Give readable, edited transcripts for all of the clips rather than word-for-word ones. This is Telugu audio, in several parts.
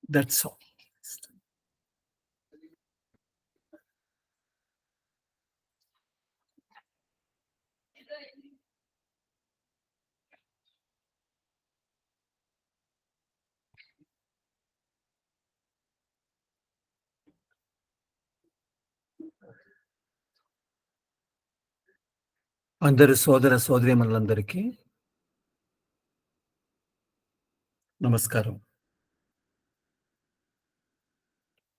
That's all. అందరు సోదర సోదరీమణులందరికీ నమస్కారం.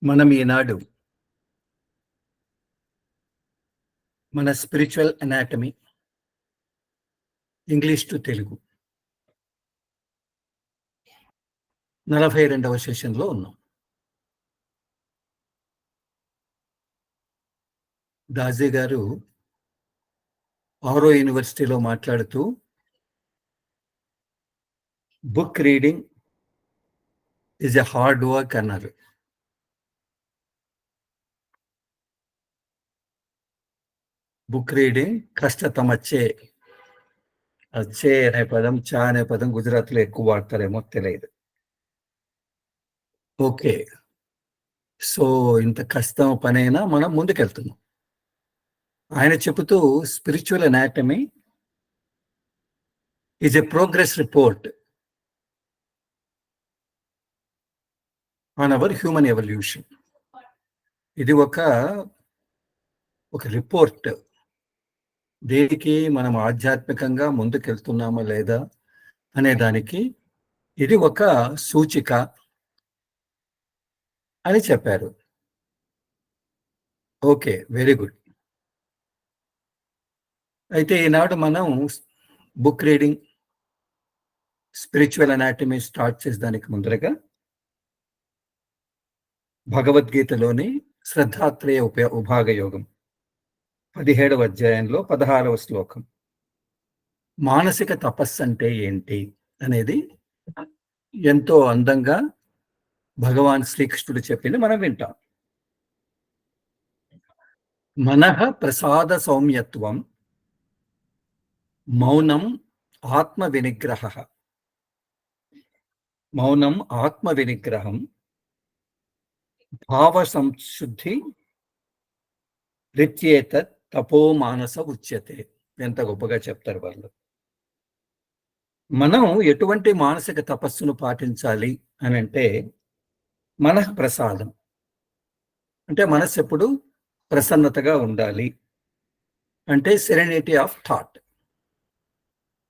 మనం ఈనాడు మన spiritual anatomy English to Telugu 42వ సెషన్లో ఉన్నాం. దాజీ గారు ఆరో యూనివర్సిటీలో మాట్లాడుతూ book reading is a hard work అన్నారు. బుక్ రీడింగ్ కష్టతమచ్చే. అచ్చే అనే పదం, చా అనే పదం గుజరాత్లో ఎక్కువ వాడతారేమో తెలియదు. ఓకే, సో ఇంత కష్టం పనైనా మనం ముందుకెళ్తున్నాం. ఆయన చెబుతూ spiritual anatomy is a progress report on our human evolution. ఇది ఒక రిపోర్ట్. దేనికి మనం ఆధ్యాత్మికంగా ముందుకెళ్తున్నామా లేదా అనే దానికి ఇది ఒక సూచిక అని చెప్పారు. Okay, very good. అయితే ఈనాడు మనం book reading spiritual anatomy start చేసేదానికి ముందరగా భగవద్గీతలోని శ్రద్ధాత్రేయ ఉభాగ యోగం 17వ అధ్యాయంలో 16వ శ్లోకం మానసిక తపస్సు అంటే ఏంటి అనేది ఎంతో అందంగా భగవాన్ శ్రీకృష్ణుడు చెప్పింది మనం వింటాం. మనః ప్రసాద సౌమ్యత్వం మౌనం ఆత్మ వినిగ్రహ. మౌనం ఆత్మ వినిగ్రహం భావ సంశుద్ధి రిత్యేతత్ తపో మానస ఉచ్యతే. ఎంత గొప్పగా చెప్తారు వాళ్ళు. మనం ఎటువంటి మానసిక తపస్సును పాటించాలి అని అంటే మనః ప్రసాదం అంటే మనస్సు ఎప్పుడు ప్రసన్నతగా ఉండాలి, అంటే సెరెనిటీ ఆఫ్ థాట్.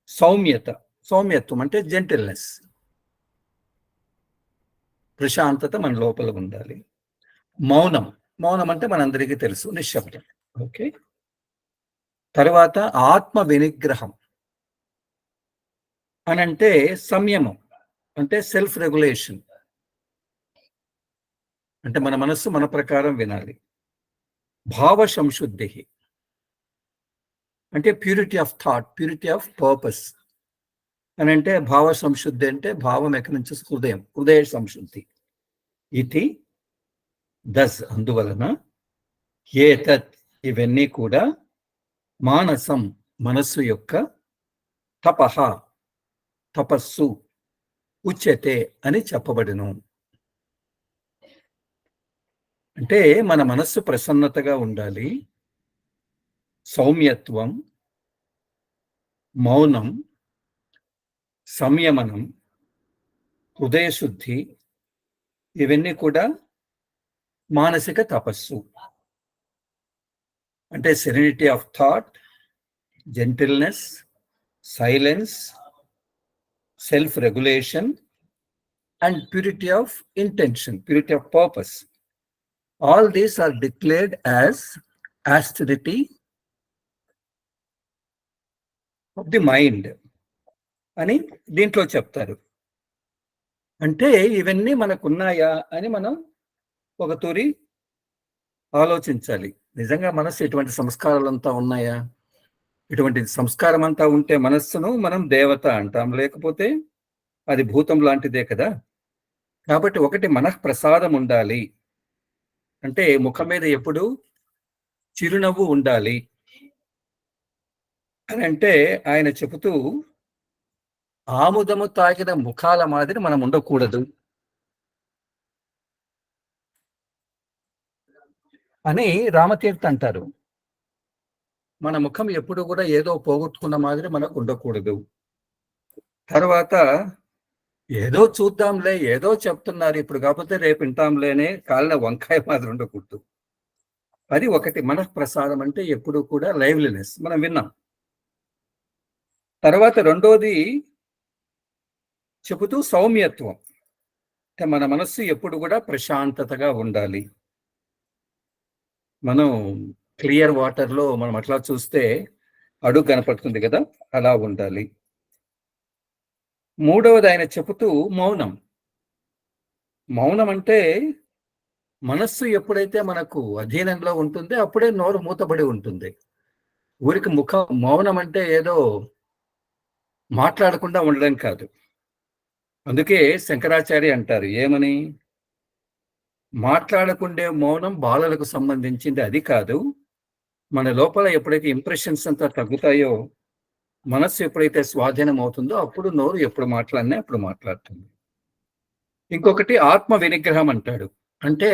సౌమ్యత్వం అంటే జెంటిల్నెస్, ప్రశాంతత మన లోపల ఉండాలి. మౌనం అంటే మనందరికీ తెలుసు, నిశ్శబ్దం. ఓకే, తర్వాత ఆత్మ వినిగ్రహం అని అంటే సంయమం, అంటే సెల్ఫ్ రెగ్యులేషన్, అంటే మన మనస్సు మన ప్రకారం వినాలి. భావ సంశుద్ధి అంటే purity of thought, purity of purpose అని అంటే భావ సంశుద్ధి అంటే భావం ఎక్కడి నుంచి? హృదయ సంశుద్ధి. ఇది అందువలన ఏతత్ ఇవన్నీ కూడా మానసం మనస్సు యొక్క తపస్సు ఉచ్యతే అని చెప్పబడును. అంటే మన మనస్సు ప్రసన్నతగా ఉండాలి, సౌమ్యత్వం, మౌనం, సంయమనం, హృదయశుద్ధి ఇవన్నీ కూడా మానసిక తపస్సు. అంటే serenity of thought, gentleness, silence, self regulation and purity of intention, purity of purpose. All these are declared as austerity of the mind అని దీంట్లో చెప్తారు. అంటే ఇవన్నీ మనకున్నాయా అని మనం ఒక తూరి ఆలోచించాలి. నిజంగా మనస్సు ఎటువంటి సంస్కారాలంతా ఉన్నాయా? ఇటువంటి సంస్కారం అంతా ఉంటే మనస్సును మనం దేవత అంటాం, లేకపోతే అది భూతం లాంటిదే కదా. కాబట్టి ఒకటి మనః ప్రసాదం ఉండాలి, అంటే ముఖం మీద ఎప్పుడు చిరునవ్వు ఉండాలి. అని అంటే ఆయన చెబుతూ, ఆముదము తాగిన ముఖాల మాదిరి మనం ఉండకూడదు అని రామతీర్థ అంటారు. మన ముఖం ఎప్పుడు కూడా ఏదో పోగొట్టుకున్న మాదిరి మనకు ఉండకూడదు. తర్వాత ఏదో చూద్దాంలే, ఏదో చెప్తున్నారు, ఇప్పుడు కాకపోతే రేపు వింటాంలేనే కాలిన వంకాయ మాదిరి ఉండకూడదు. అది ఒకటి. మనఃప్రసాదం అంటే ఎప్పుడు కూడా లైవ్లీనెస్, మనం విన్నాం. తర్వాత రెండోది చెబుతూ సౌమ్యత్వం, అంటే మన మనస్సు ఎప్పుడు కూడా ప్రశాంతతగా ఉండాలి. మనం క్లియర్ వాటర్లో మనం అట్లా చూస్తే అడుగు కనపడుతుంది కదా, అలా ఉండాలి. మూడవది ఆయన చెబుతూ మౌనం. మౌనం అంటే మనస్సు ఎప్పుడైతే మనకు అధీనంలో ఉంటుందో అప్పుడే నోరు మూతబడి ఉంటుంది. ఊరికి ముఖం మౌనం అంటే ఏదో మాట్లాడకుండా ఉండడం కాదు. అందుకే శంకరాచార్య అంటారు ఏమని, మాట్లాడకుండే మౌనం బాలలకు సంబంధించింది, అది కాదు. మన లోపల ఎప్పుడైతే ఇంప్రెషన్స్ అంతా తగ్గుతాయో, మనస్సు ఎప్పుడైతే స్వాధీనం అవుతుందో అప్పుడు నోరు ఎప్పుడు మాట్లాడినా అప్పుడు మాట్లాడుతుంది. ఇంకొకటి ఆత్మ వినిగ్రహం అంటాడు. అంటే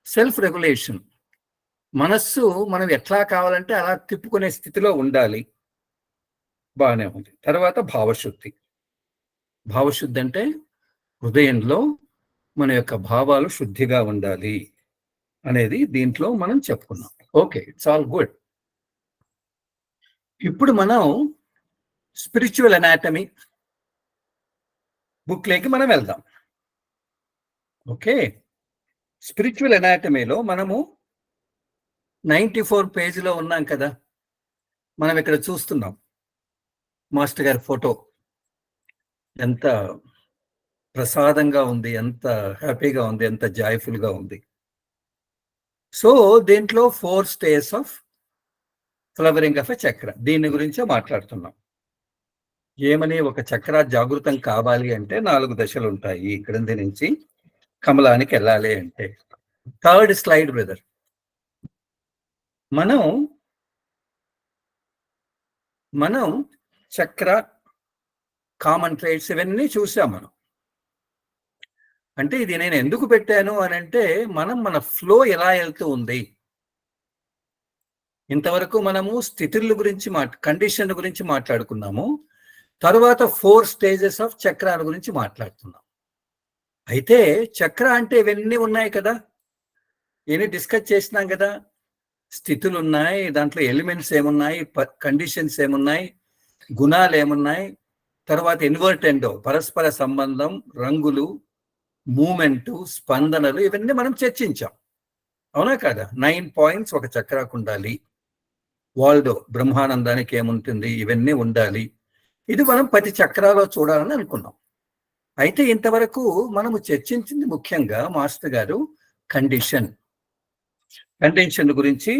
సెల్ఫ్ రెగ్యులేషన్. మనస్సు మనం ఎట్లా కావాలంటే అలా తిప్పుకునే స్థితిలో ఉండాలి. బాగానే ఉంది. తర్వాత భావశుద్ధి. భావశుద్ధి అంటే హృదయంలో మన యొక్క భావాలు శుద్ధిగా ఉండాలి అనేది దీంట్లో మనం చెప్పుకున్నాం. Okay, it's all good. ఇప్పుడు మనం స్పిరిచువల్ అనాటమీ బుక్లోకి మనం వెళ్దాం. ఓకే, స్పిరిచువల్ అనాటమీలో మనము 94 పేజీలో ఉన్నాం కదా. మనం ఇక్కడ చూస్తున్నాం మాస్టర్ గారి ఫోటో, ఎంత ప్రసాదంగా ఉంది, ఎంత హ్యాపీగా ఉంది, ఎంత జాయ్ఫుల్గా ఉంది. సో దీంట్లో 4 stages of flowering of a చక్ర, దీని గురించే మాట్లాడుతున్నాం. ఏమని, ఒక చక్ర జాగృతం కావాలి అంటే 4 దశలు ఉంటాయి. ఇక్కడి నుంచి కమలానికి వెళ్ళాలి అంటే. Third slide brother. మనం చక్ర, కామన్ ట్రైట్స్ ఇవన్నీ చూసాం మనం. అంటే ఇది నేను ఎందుకు పెట్టాను అని అంటే, మన ఫ్లో ఎలా వెళ్తూ ఉంది. ఇంతవరకు మనము స్థితుల గురించి కండిషన్ గురించి మాట్లాడుకున్నాము. తర్వాత 4 స్టేజెస్ ఆఫ్ చక్రాల గురించి మాట్లాడుతున్నాం. అయితే చక్ర అంటే ఇవన్నీ ఉన్నాయి కదా, ఇవన్నీ డిస్కస్ చేసినాం కదా. స్థితులు ఉన్నాయి, దాంట్లో ఎలిమెంట్స్ ఏమున్నాయి, కండిషన్స్ ఏమున్నాయి, గుణాలు ఏమున్నాయి, తర్వాత ఇన్వర్టెండో పరస్పర సంబంధం, రంగులు, మూమెంటు, స్పందనలు, ఇవన్నీ మనం చర్చించాం. అవునా కదా. 9 పాయింట్స్ ఒక చక్రాకు ఉండాలి. వాల్డో బ్రహ్మానందానికి ఏముంటుంది, ఇవన్నీ ఉండాలి. ఇది మనం 10 చక్రాలో చూడాలని అనుకున్నాం. అయితే ఇంతవరకు మనము చర్చించింది ముఖ్యంగా మాస్టర్ గారు కండిషన్ గురించి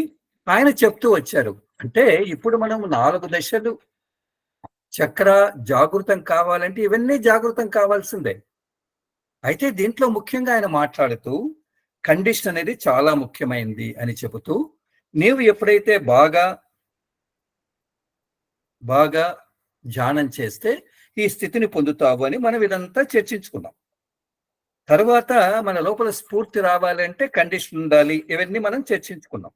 ఆయన చెప్తూ వచ్చారు. అంటే ఇప్పుడు మనం 4 దశలు చక్ర జాగృతం కావాలంటే ఇవన్నీ జాగృతం కావాల్సిందే. అయితే దీంట్లో ముఖ్యంగా ఆయన మాట్లాడుతూ కండిషన్ అనేది చాలా ముఖ్యమైనది అని చెబుతూ, నీవు ఎప్పుడైతే బాగా ధ్యానం చేస్తే ఈ స్థితిని పొందుతావు అని మనం ఇదంతా చర్చించుకున్నాం. తర్వాత మన లోపల స్ఫూర్తి రావాలంటే కండిషన్ ఉండాలి, ఇవన్నీ మనం చర్చించుకున్నాం.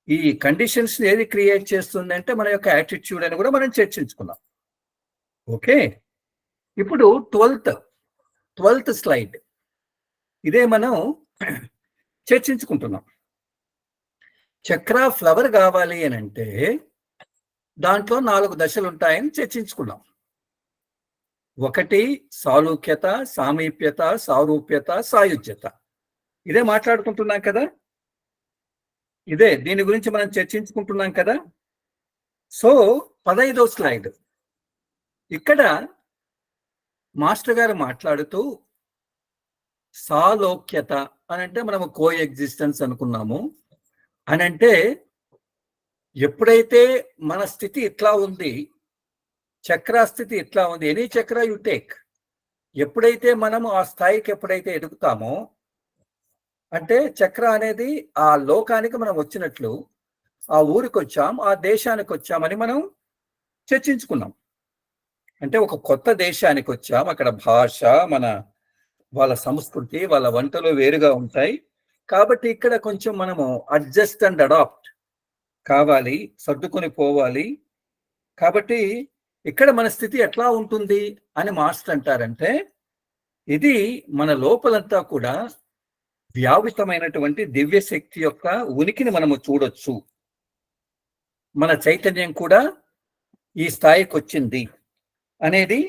ఈ కండిషన్స్ ఏది క్రియేట్ చేస్తుంది అంటే మన యొక్క యాటిట్యూడ్ అని కూడా మనం చర్చించుకున్నాం. ఓకే, ఇప్పుడు 12th స్లైడ్, ఇదే మనం చర్చించుకుంటున్నాం. చక్ర ఫ్లవర్ కావాలి అని అంటే దాంట్లో 4 దశలు ఉంటాయని చర్చించుకున్నాం. 1 సారూప్యత, సామీప్యత, సారూప్యత, సాయుజ్యత. ఇదే మాట్లాడుకుంటున్నాం కదా, దీని గురించి మనం చర్చించుకుంటున్నాం కదా. సో 15వ స్లైడ్, ఇక్కడ మాస్టర్ గారు మాట్లాడుతూ సాలోక్యత అని అంటే మనము కో ఎగ్జిస్టెన్స్ అనుకున్నాము. అని అంటే ఎప్పుడైతే మన స్థితి ఇట్లా ఉంది, చక్ర స్థితి ఇట్లా ఉంది, ఎనీ చక్ర యు టేక్, ఎప్పుడైతే మనము ఆ స్థాయికి ఎప్పుడైతే ఎదుగుతామో, అంటే చక్ర అనేది ఆ లోకానికి మనం వచ్చినట్లు, ఆ ఊరికి వచ్చాం, ఆ దేశానికి వచ్చామని మనం చర్చించుకున్నాం. అంటే ఒక కొత్త దేశానికి వచ్చాం, అక్కడ భాష, వాళ్ళ సంస్కృతి, వాళ్ళ వంటలు వేరుగా ఉంటాయి. కాబట్టి ఇక్కడ కొంచెం మనము అడ్జస్ట్ అండ్ అడాప్ట్ కావాలి, సర్దుకొని పోవాలి. కాబట్టి ఇక్కడ మన స్థితి ఎట్లా ఉంటుంది అని మాస్టర్ అంటారంటే, ఇది మన లోపలంతా కూడా వ్యాపితమైనటువంటి దివ్య శక్తి యొక్క ఉనికిని మనము చూడొచ్చు. మన చైతన్యం కూడా ఈ స్థాయికి వచ్చింది అనేది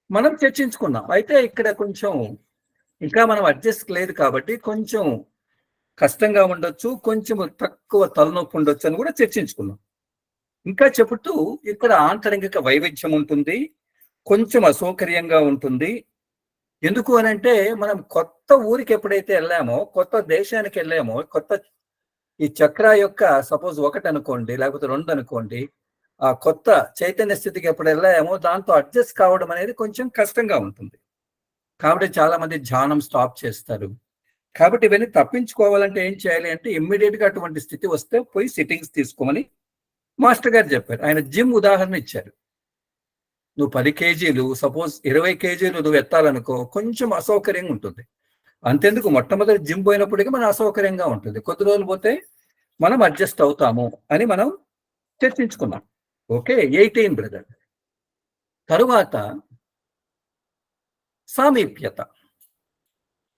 మనం చర్చించుకున్నాం. అయితే ఇక్కడ కొంచెం ఇంకా మనం అడ్జస్ట్ లేదు కాబట్టి కొంచెం కష్టంగా ఉండొచ్చు, కొంచెం తక్కువ తలనొప్పి ఉండొచ్చు అని కూడా చర్చించుకున్నాం. ఇంకా చెబుతూ ఇక్కడ ఆంతరంగిక వైవిధ్యం ఉంటుంది, కొంచెం అసౌకర్యంగా ఉంటుంది. ఎందుకు అనంటే మనం కొత్త ఊరికి ఎప్పుడైతే వెళ్ళామో, కొత్త దేశానికి వెళ్ళామో, ఈ చక్ర యొక్క సపోజ్ 1 అనుకోండి, లేకపోతే 2 అనుకోండి, ఆ కొత్త చైతన్య స్థితికి ఎప్పుడు వెళ్ళామో దాంతో అడ్జస్ట్ కావడం అనేది కొంచెం కష్టంగా ఉంటుంది. కాబట్టి చాలా మంది ధ్యానం స్టాప్ చేస్తారు. కాబట్టి ఇవన్నీ తప్పించుకోవాలంటే ఏం చేయాలి అంటే, ఇమ్మీడియట్ గా అటువంటి స్థితి వస్తే పోయి సిట్టింగ్స్ తీసుకోమని మాస్టర్ గారు చెప్పారు. ఆయన జిమ్ ఉదాహరణ ఇచ్చారు. నువ్వు 10 కేజీలు, సపోజ్ 20 కేజీలు నువ్వు ఎత్తాలనుకో, కొంచెం అసౌకర్యంగా ఉంటుంది. అంతెందుకు, మొట్టమొదటి జిమ్ పోయినప్పటికీ మనం అసౌకర్యంగా ఉంటుంది. కొద్ది రోజులు పోతే మనం అడ్జస్ట్ అవుతాము అని మనం చర్చించుకున్నాం. Okay, 18 brother. తరువాత సామీప్యత,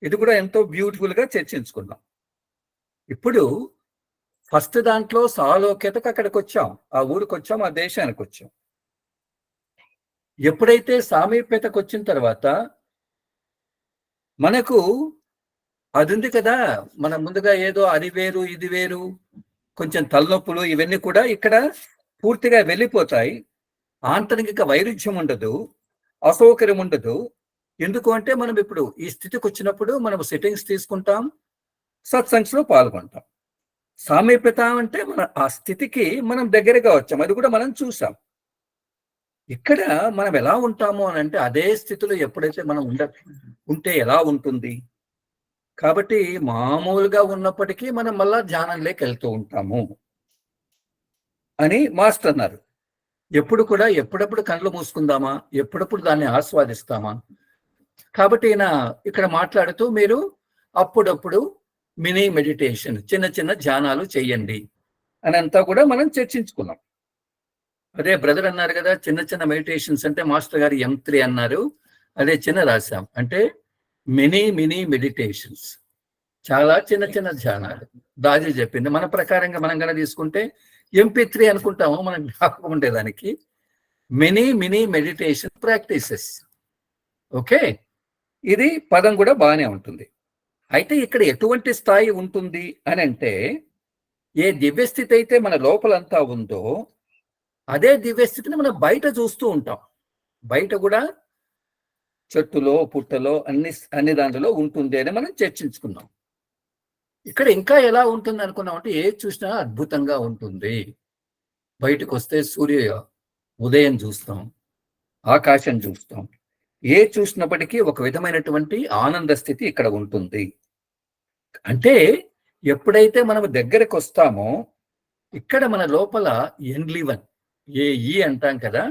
ఇది కూడా ఎంతో బ్యూటిఫుల్ గా చర్చించుకున్నాం. ఇప్పుడు ఫస్ట్ దాంట్లో సాలోక్యతకు అక్కడికి వచ్చాం, ఆ ఊరికి వచ్చాం, ఆ దేశానికి వచ్చాం. ఎప్పుడైతే సామీప్యతకు వచ్చిన తర్వాత మనకు అది ఉంది కదా, మనం ముందుగా ఏదో అది వేరు ఇది వేరు, కొంచెం తలనొప్పులు ఇవన్నీ కూడా ఇక్కడ పూర్తిగా వెళ్ళిపోతాయి. ఆంతరిక వైరుధ్యం ఉండదు, అసౌకర్యం ఉండదు. ఎందుకు అంటే మనం ఇప్పుడు ఈ స్థితికి వచ్చినప్పుడు మనం సెట్టింగ్స్ తీసుకుంటాం, సత్సంగ్స్ లో పాల్గొంటాం. సామీప్యత అంటే ఆ స్థితికి మనం దగ్గరగా వచ్చాం, అది కూడా మనం చూసాం. ఇక్కడ మనం ఎలా ఉంటాము అని అంటే, అదే స్థితిలో ఎప్పుడైతే మనం ఉంటే ఎలా ఉంటుంది. కాబట్టి మామూలుగా ఉన్నప్పటికీ మనం మళ్ళా ధ్యానంలోకి వెళ్తూ ఉంటాము అని మాస్టర్ అన్నారు. ఎప్పుడు కూడా ఎప్పుడప్పుడు కళ్ళు మూసుకుందామా, ఎప్పుడప్పుడు దాన్ని ఆస్వాదిస్తామా. కాబట్టి ఈయన ఇక్కడ మాట్లాడుతూ మీరు అప్పుడప్పుడు మినీ మెడిటేషన్, చిన్న చిన్న ధ్యానాలు చెయ్యండి అని అంతా కూడా మనం చర్చించుకున్నాం. అదే బ్రదర్ అన్నారు కదా, చిన్న చిన్న మెడిటేషన్స్ అంటే మాస్టర్ గారు M3 అన్నారు, అదే చిన్న రాశాం. అంటే మినీ మెడిటేషన్స్, చాలా చిన్న చిన్న ధ్యానాలు. దాజీ చెప్పింది మన ప్రకారంగా మనం కనుక తీసుకుంటే MP3 అనుకుంటాము, మనం జ్ఞాపకం ఉండేదానికి. Mini meditation practices. ఓకే, ఇది పదం కూడా బాగానే ఉంటుంది. అయితే ఇక్కడ ఎటువంటి స్థాయి ఉంటుంది అని అంటే, ఏ దివ్యస్థితి అయితే మన లోపలంతా ఉందో అదే దివ్యస్థితిని మనం బయట చూస్తూ ఉంటాం. బయట కూడా చెట్టులో పుట్టలో అన్ని దాంట్లో ఉంటుంది అని మనం చర్చించుకున్నాం. ఇక్కడ ఇంకా ఎలా ఉంటుంది అనుకున్నాం అంటే, ఏది చూసినా అద్భుతంగా ఉంటుంది. బయటకు వస్తే సూర్య ఉదయం చూస్తాం, ఆకాశం చూస్తాం, ఏ చూసినప్పటికీ ఒక విధమైనటువంటి ఆనంద స్థితి ఇక్కడ ఉంటుంది. అంటే ఎప్పుడైతే మనం దగ్గరకు వస్తామో ఇక్కడ మన లోపల ఎన్లివన్, ఈ అంటాం కదా,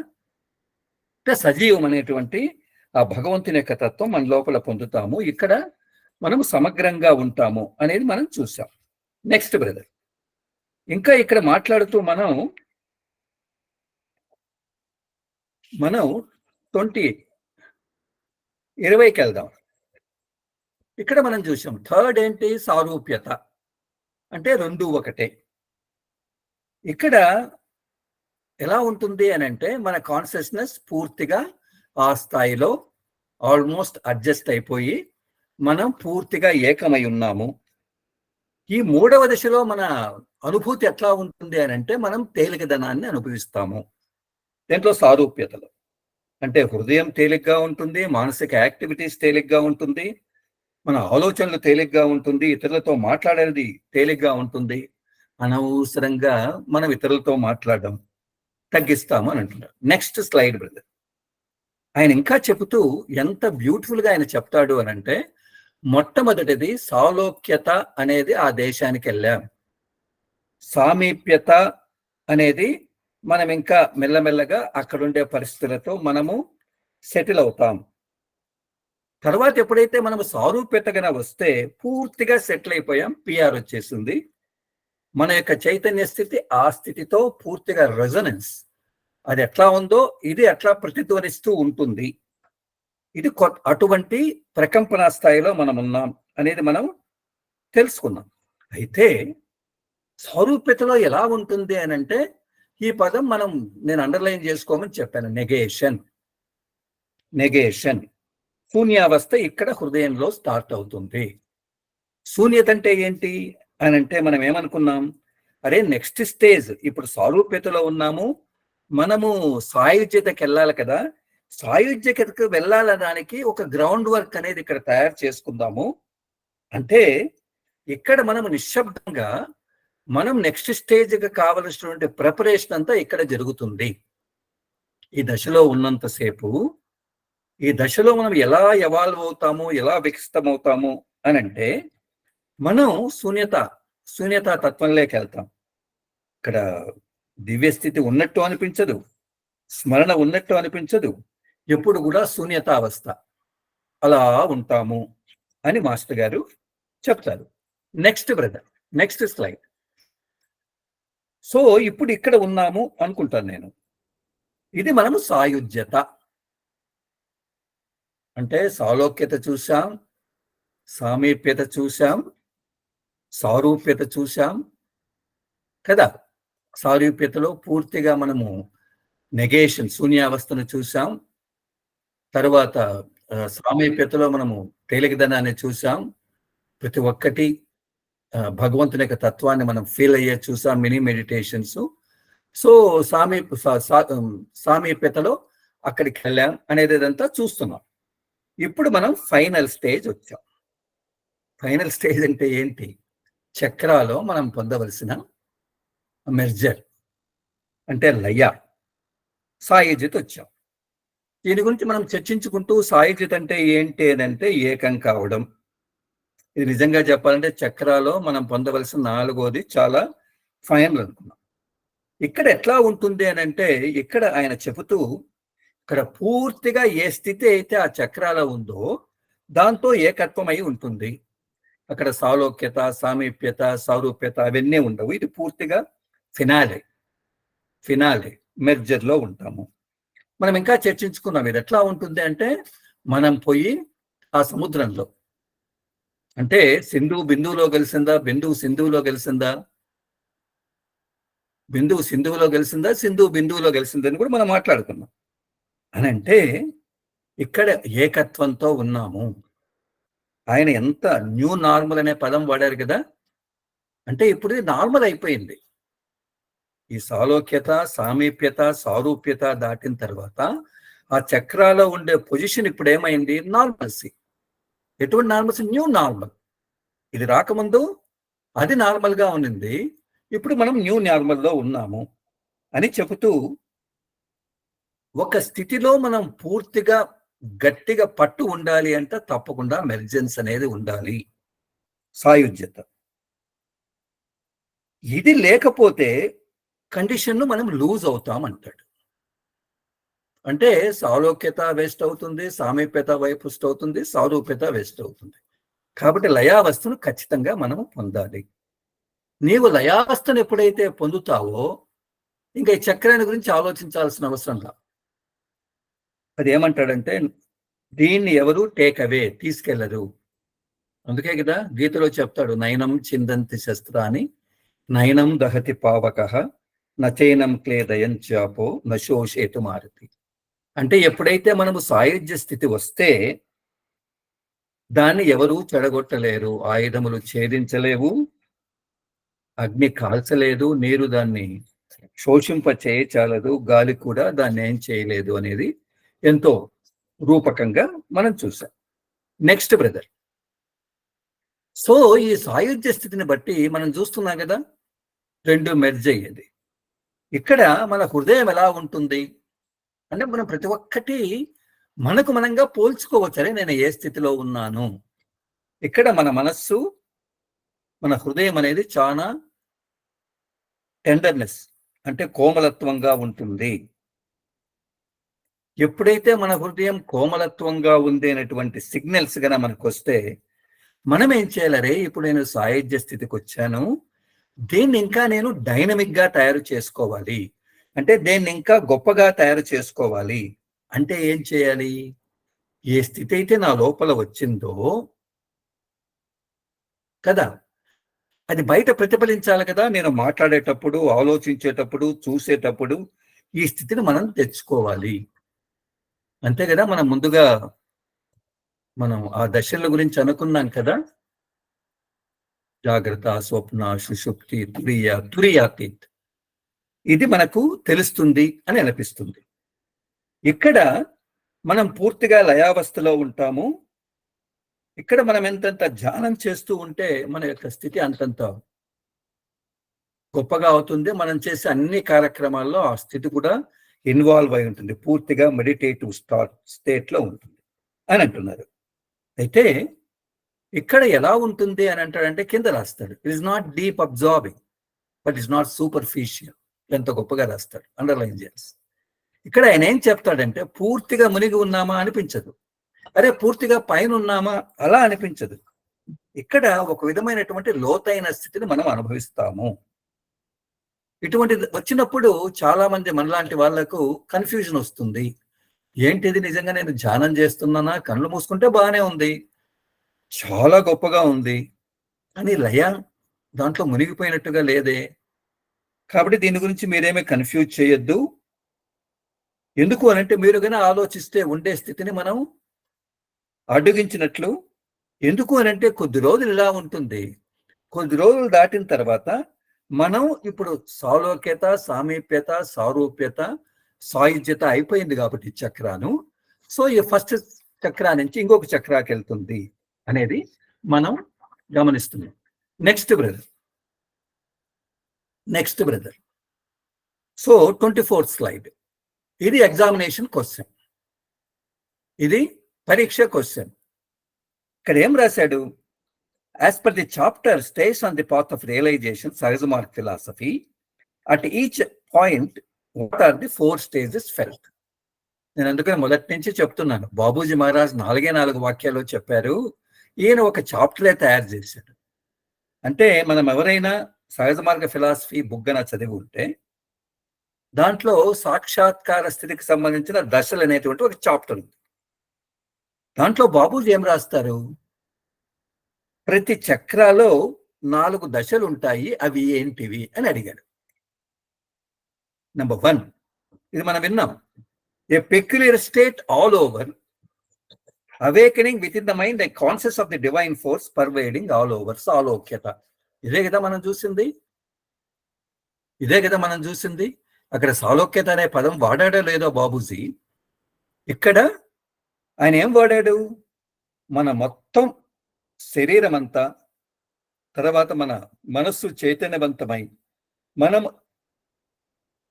అంటే సజీవం అనేటువంటి ఆ భగవంతుని యొక్క తత్వం మన లోపల పొందుతాము. ఇక్కడ మనం సమగ్రంగా ఉంటాము అనేది మనం చూసాం. నెక్స్ట్ బ్రదర్, ఇంకా ఇక్కడ మాట్లాడుతూ మనం 20కి వెళ్దాం. ఇక్కడ మనం చూసాం థర్డ్ ఏంటి, సారూప్యత, అంటే 2 ఒకటే. ఇక్కడ ఎలా ఉంటుంది అని అంటే, మన కాన్షియస్నెస్ పూర్తిగా ఆ స్థాయిలో ఆల్మోస్ట్ అడ్జస్ట్ అయిపోయి మనం పూర్తిగా ఏకమై ఉన్నాము. ఈ 3వ దశలో మన అనుభూతి ఎట్లా ఉంటుంది అని అంటే, మనం తేలికదనాన్ని అనుభవిస్తాము. దీంట్లో సారూప్యతలో అంటే హృదయం తేలిగ్గా ఉంటుంది, మానసిక యాక్టివిటీస్ తేలిగ్గా ఉంటుంది, మన ఆలోచనలు తేలిగ్గా ఉంటుంది, ఇతరులతో మాట్లాడేది తేలిగ్గా ఉంటుంది. అనవసరంగా మనం ఇతరులతో మాట్లాడడం తగ్గిస్తాము అని అంటున్నారు. Next slide brother. ఆయన ఇంకా చెబుతూ ఎంత బ్యూటిఫుల్ గా ఆయన చెప్తాడు అని అంటే, మొట్టమొదటిది సాలోక్యత అనేది ఆ దేశానికి వెళ్ళాం. సామీప్యత అనేది మనం ఇంకా మెల్లమెల్లగా అక్కడుండే పరిస్థితులతో మనము సెటిల్ అవుతాం. తర్వాత ఎప్పుడైతే మనం సారూప్యతగా వస్తే పూర్తిగా సెటిల్ అయిపోయాం, పిఆర్ వచ్చేసింది. మన యొక్క చైతన్య స్థితి ఆ స్థితితో పూర్తిగా రెజొనెన్స్, అది ఎట్లా ఉందో ఇది అట్లా ప్రతిధ్వనిస్తూ ఉంటుంది. ఇది అటువంటి ప్రకంపన స్థాయిలో మనం ఉన్నాం అనేది మనం తెలుసుకున్నాం. అయితే సారూప్యతలో ఎలా ఉంటుంది అని అంటే, ఈ పదం నేను అండర్లైన్ చేసుకోమని చెప్పాను. నెగేషన్ శూన్యావస్థ ఇక్కడ హృదయంలో స్టార్ట్ అవుతుంది. శూన్యత అంటే ఏంటి అని అంటే, మనం ఏమనుకున్నాం, అరే నెక్స్ట్ స్టేజ్, ఇప్పుడు సారూప్యతలో ఉన్నాము, మనము సాయుధ్యతకి వెళ్ళాలి కదా, సాయుధ్యతకు వెళ్ళాలనడానికి ఒక గ్రౌండ్ వర్క్ అనేది ఇక్కడ తయారు చేసుకుందాము. అంటే ఇక్కడ మనము నిశ్శబ్దంగా మనం నెక్స్ట్ స్టేజ్కి కావలసినటువంటి ప్రిపరేషన్ అంతా ఇక్కడ జరుగుతుంది. ఈ దశలో ఉన్నంతసేపు, ఈ దశలో మనం ఎలా ఎవాల్వ్ అవుతాము, ఎలా వికసితమవుతాము అని అంటే, మనం శూన్యతా తత్వంలోకి వెళ్తాం. ఇక్కడ దివ్యస్థితి ఉన్నట్టు అనిపించదు, స్మరణ ఉన్నట్టు అనిపించదు, ఎప్పుడు కూడా శూన్యతావస్థ అలా ఉంటాము అని మాస్టర్ గారు చెప్తారు. Next brother, next slide. So ఇప్పుడు ఇక్కడ ఉన్నాము అనుకుంటాను నేను. ఇది మనము సాయుధ్యత అంటే, సాలోక్యత చూసాం, సామీప్యత చూసాం, సారూప్యత చూసాం కదా. సారూప్యతలో పూర్తిగా మనము నెగేషన్, శూన్యావస్థను చూసాం. తర్వాత సామీప్యతలో మనము తేలికదనాన్ని చూసాం. ప్రతి ఒక్కటి భగవంతుని యొక్క తత్వాన్ని మనం ఫీల్ అయ్యే చూసాం, మినీ మెడిటేషన్స్. సో సామీప్యతలో అక్కడికి వెళ్ళాం అనేది ఇదంతా చూస్తున్నాం. ఇప్పుడు మనం ఫైనల్ స్టేజ్ వచ్చాం. ఫైనల్ స్టేజ్ అంటే ఏంటి? చక్రాలో మనం పొందవలసిన మెర్జర్ అంటే లయ, సాయుధ్యత వచ్చాం. దీని గురించి మనం చర్చించుకుంటూ, సాయుధ్యత అంటే ఏంటి అని అంటే ఏకం కావడం. ఇది నిజంగా చెప్పాలంటే చక్రాలో మనం పొందవలసిన 4వది, చాలా ఫైనల్ అనుకున్నాం. ఇక్కడ ఎట్లా ఉంటుంది అని అంటే, ఇక్కడ ఆయన చెబుతూ, ఇక్కడ పూర్తిగా ఏ స్థితి అయితే ఆ చక్రాలో ఉందో దాంతో ఏకత్వమై ఉంటుంది. అక్కడ సాలోక్యత, సామీప్యత, సారూప్యత అవన్నీ ఉండవు. ఇది పూర్తిగా ఫినాలే మెర్జర్లో ఉంటాము. మనం ఇంకా చర్చించుకున్నాం ఇది ఎట్లా ఉంటుంది అంటే, మనం పోయి ఆ సముద్రంలో, అంటే సింధువు బిందువులో కలిసిందా, బిందువు సింధువులో కలిసిందా, బిందువు సింధువులో కలిసిందా, సింధువు బిందువులో కలిసిందా అని కూడా మనం మాట్లాడుకున్నాం. అని అంటే ఇక్కడ ఏకత్వంతో ఉన్నాము. ఆయన ఎంత న్యూ నార్మల్ అనే పదం వాడారు కదా, అంటే ఇప్పుడు ఇది నార్మల్ అయిపోయింది. ఈ సాలోక్యత, సామీప్యత, సారూప్యత దాటిన తర్వాత ఆ చక్రాలో ఉండే పొజిషన్ ఇప్పుడు ఏమైంది? నార్మల్సీ. ఎటువంటి నార్మల్సీ? New normal. ఇది రాకముందు అది నార్మల్గా ఉన్నింది, ఇప్పుడు మనం న్యూ నార్మల్లో ఉన్నాము అని చెబుతూ, ఒక స్థితిలో మనం పూర్తిగా గట్టిగా పట్టు ఉండాలి అంటే తప్పకుండా మెర్జెన్స్ అనేది ఉండాలి, సాయుధ్యత. ఇది లేకపోతే కండిషన్ను మనం లూజ్ అవుతాం అంటాడు. అంటే సాలోక్యత వేస్ట్ అవుతుంది, సామీప్యత వేస్ట్ అవుతుంది, సారూప్యత వేస్ట్ అవుతుంది. కాబట్టి లయావస్థను ఖచ్చితంగా మనము పొందాలి. నీవు లయావస్థను ఎప్పుడైతే పొందుతావో ఇంకా ఈ చక్రాన్ని గురించి ఆలోచించాల్సిన అవసరం లా. అది ఏమంటాడంటే, దీన్ని ఎవరు టేక్ అవే, తీసుకెళ్లరు. అందుకే కదా గీతలో చెప్తాడు, నయనం చిందంతి శస్త్రాన్ని నయనం దహతి పావకః నచైనం క్లేదయం చాపో నశోషేతు మారుతి. అంటే ఎప్పుడైతే మనము సాయుధ్య స్థితి వస్తే దాన్ని ఎవరూ చెడగొట్టలేరు, ఆయుధములు ఛేదించలేవు, అగ్ని కాల్చలేదు, నీరు దాన్ని శోషింప చేయచాలదు, గాలి కూడా దాన్ని ఏం చేయలేదు అనేది ఎంతో రూపకంగా మనం చూసాం. Next brother. సో ఈ సాయుధ్య స్థితిని బట్టి మనం చూస్తున్నాం కదా, రెండు మెర్జ్ అయ్యేది. ఇక్కడ మన హృదయం ఎలా ఉంటుంది అంటే, మనం ప్రతి ఒక్కటి మనకు మనంగా పోల్చుకోవచ్చు. అరే నేను ఏ స్థితిలో ఉన్నాను. ఇక్కడ మన మనస్సు, మన హృదయం అనేది చాలా టెండర్నెస్ అంటే కోమలత్వంగా ఉంటుంది. ఎప్పుడైతే మన హృదయం కోమలత్వంగా ఉంది అనేటువంటి సిగ్నల్స్ గన మనకు వస్తే మనం ఏం చేయాలరే, ఇప్పుడు నేను సాయుధ్య స్థితికి వచ్చాను, దీన్ని ఇంకా నేను డైనమిక్ గా తయారు చేసుకోవాలి, అంటే దీన్ని ఇంకా గొప్పగా తయారు చేసుకోవాలి అంటే ఏం చేయాలి? ఏ స్థితి అయితే నా లోపల వచ్చిందో కదా, అది బయట ప్రతిఫలించాలి కదా. నేను మాట్లాడేటప్పుడు, ఆలోచించేటప్పుడు, చూసేటప్పుడు ఈ స్థితిని మనం తెచ్చుకోవాలి. అంతే కదా. మనం ఆ దశల గురించి అనుకున్నాం కదా. జాగ్రత్త, స్వప్న, సుషుప్తి, తురియాతీత్. ఇది మనకు తెలుస్తుంది అని అనిపిస్తుంది. ఇక్కడ మనం పూర్తిగా లయావస్థలో ఉంటాము. ఇక్కడ మనం ఎంతంత ధ్యానం చేస్తూ ఉంటే మన యొక్క స్థితి అంతంత గొప్పగా అవుతుంది. మనం చేసే అన్ని కార్యక్రమాల్లో ఆ స్థితి కూడా ఇన్వాల్వ్ అయి ఉంటుంది, పూర్తిగా మెడిటేటివ్ స్టేట్ లో ఉంటుంది అని అంటున్నారు. అయితే ఇక్కడ ఎలా ఉంటుంది అని అంటాడంటే కింద రాస్తాడు, it is not deep absorbing but is not superficial. ఎంత గొప్పగా రాస్తాడు, అండర్లైన్ చేయాల్సి. ఇక్కడ ఆయన ఏం చెప్తాడంటే పూర్తిగా మునిగి ఉన్నామా అనిపించదు, అరే పూర్తిగా పైన ఉన్నామా అలా అనిపించదు. ఇక్కడ ఒక విధమైనటువంటి లోతైన స్థితిని మనం అనుభవిస్తాము. ఇటువంటి వచ్చినప్పుడు చాలా మంది మనలాంటి వాళ్లకు కన్ఫ్యూజన్ వస్తుంది. ఏంటిది, నిజంగా నేను ధ్యానం చేస్తున్నానా? కళ్ళు మూసుకుంటే బాగానే ఉంది, చాలా గొప్పగా ఉంది, అని లయ దాంట్లో మునిగిపోయినట్టుగా లేదే. కాబట్టి దీని గురించి మీరేమీ కన్ఫ్యూజ్ చేయొద్దు. ఎందుకు అనంటే మీరు కనుక ఆలోచిస్తే ఉండే స్థితిని మనం అడ్డగించినట్లు. ఎందుకు అనంటే కొద్ది రోజులు ఇలా ఉంటుంది, కొద్ది రోజులు దాటిన తర్వాత మనం ఇప్పుడు సాలోక్యత, సామీప్యత, సారూప్యత, సాయుధ్యత అయిపోయింది కాబట్టి చక్రాను. సో ఈ ఫస్ట్ చక్రా నుంచి ఇంకొక చక్రాకి వెళ్తుంది అనేది మనం గమనిస్తున్నాం. Next brother. So 24th slide. ఇది ఎగ్జామినేషన్ క్వశ్చన్, ఇది పరీక్ష క్వశ్చన్. ఇక్కడ ఏం రాశాడు? As per the chapter stays on the path of realization, Sahajamarg philosophy, at each point, what are the 4 stages felt? నేను అందుకని మొదటి నుంచి చెప్తున్నాను, బాబూజీ మహారాజ్ 4 వాక్యాలు చెప్పారు, ఈయన ఒక చాప్టరే తయారు చేశాడు. అంటే మనం ఎవరైనా సహజ మార్గ ఫిలాసఫీ బుగ్గన చదివి ఉంటే దాంట్లో సాక్షాత్కార స్థితికి సంబంధించిన దశలు అనేటువంటి ఒక చాప్టర్ ఉంది. దాంట్లో బాబూజీ ఏం రాస్తారు? ప్రతి చక్రాలో 4 దశలు ఉంటాయి, అవి ఏంటివి అని అడిగాడు. నెంబర్ 1, ఇది మనం విన్నాం, a peculiar state all over, awakening within the mind, the conscious of the divine force pervading all over, సాలోక్యత. ఇదే కదా మనం చూసింది. అక్కడ సాలోక్యత అనే పదం వాడాడో లేదో బాబూజీ, ఇక్కడ ఆయన ఏం వాడాడు? మన మొత్తం శరీరం అంతా, తర్వాత మన మనస్సు చైతన్యవంతమై మనం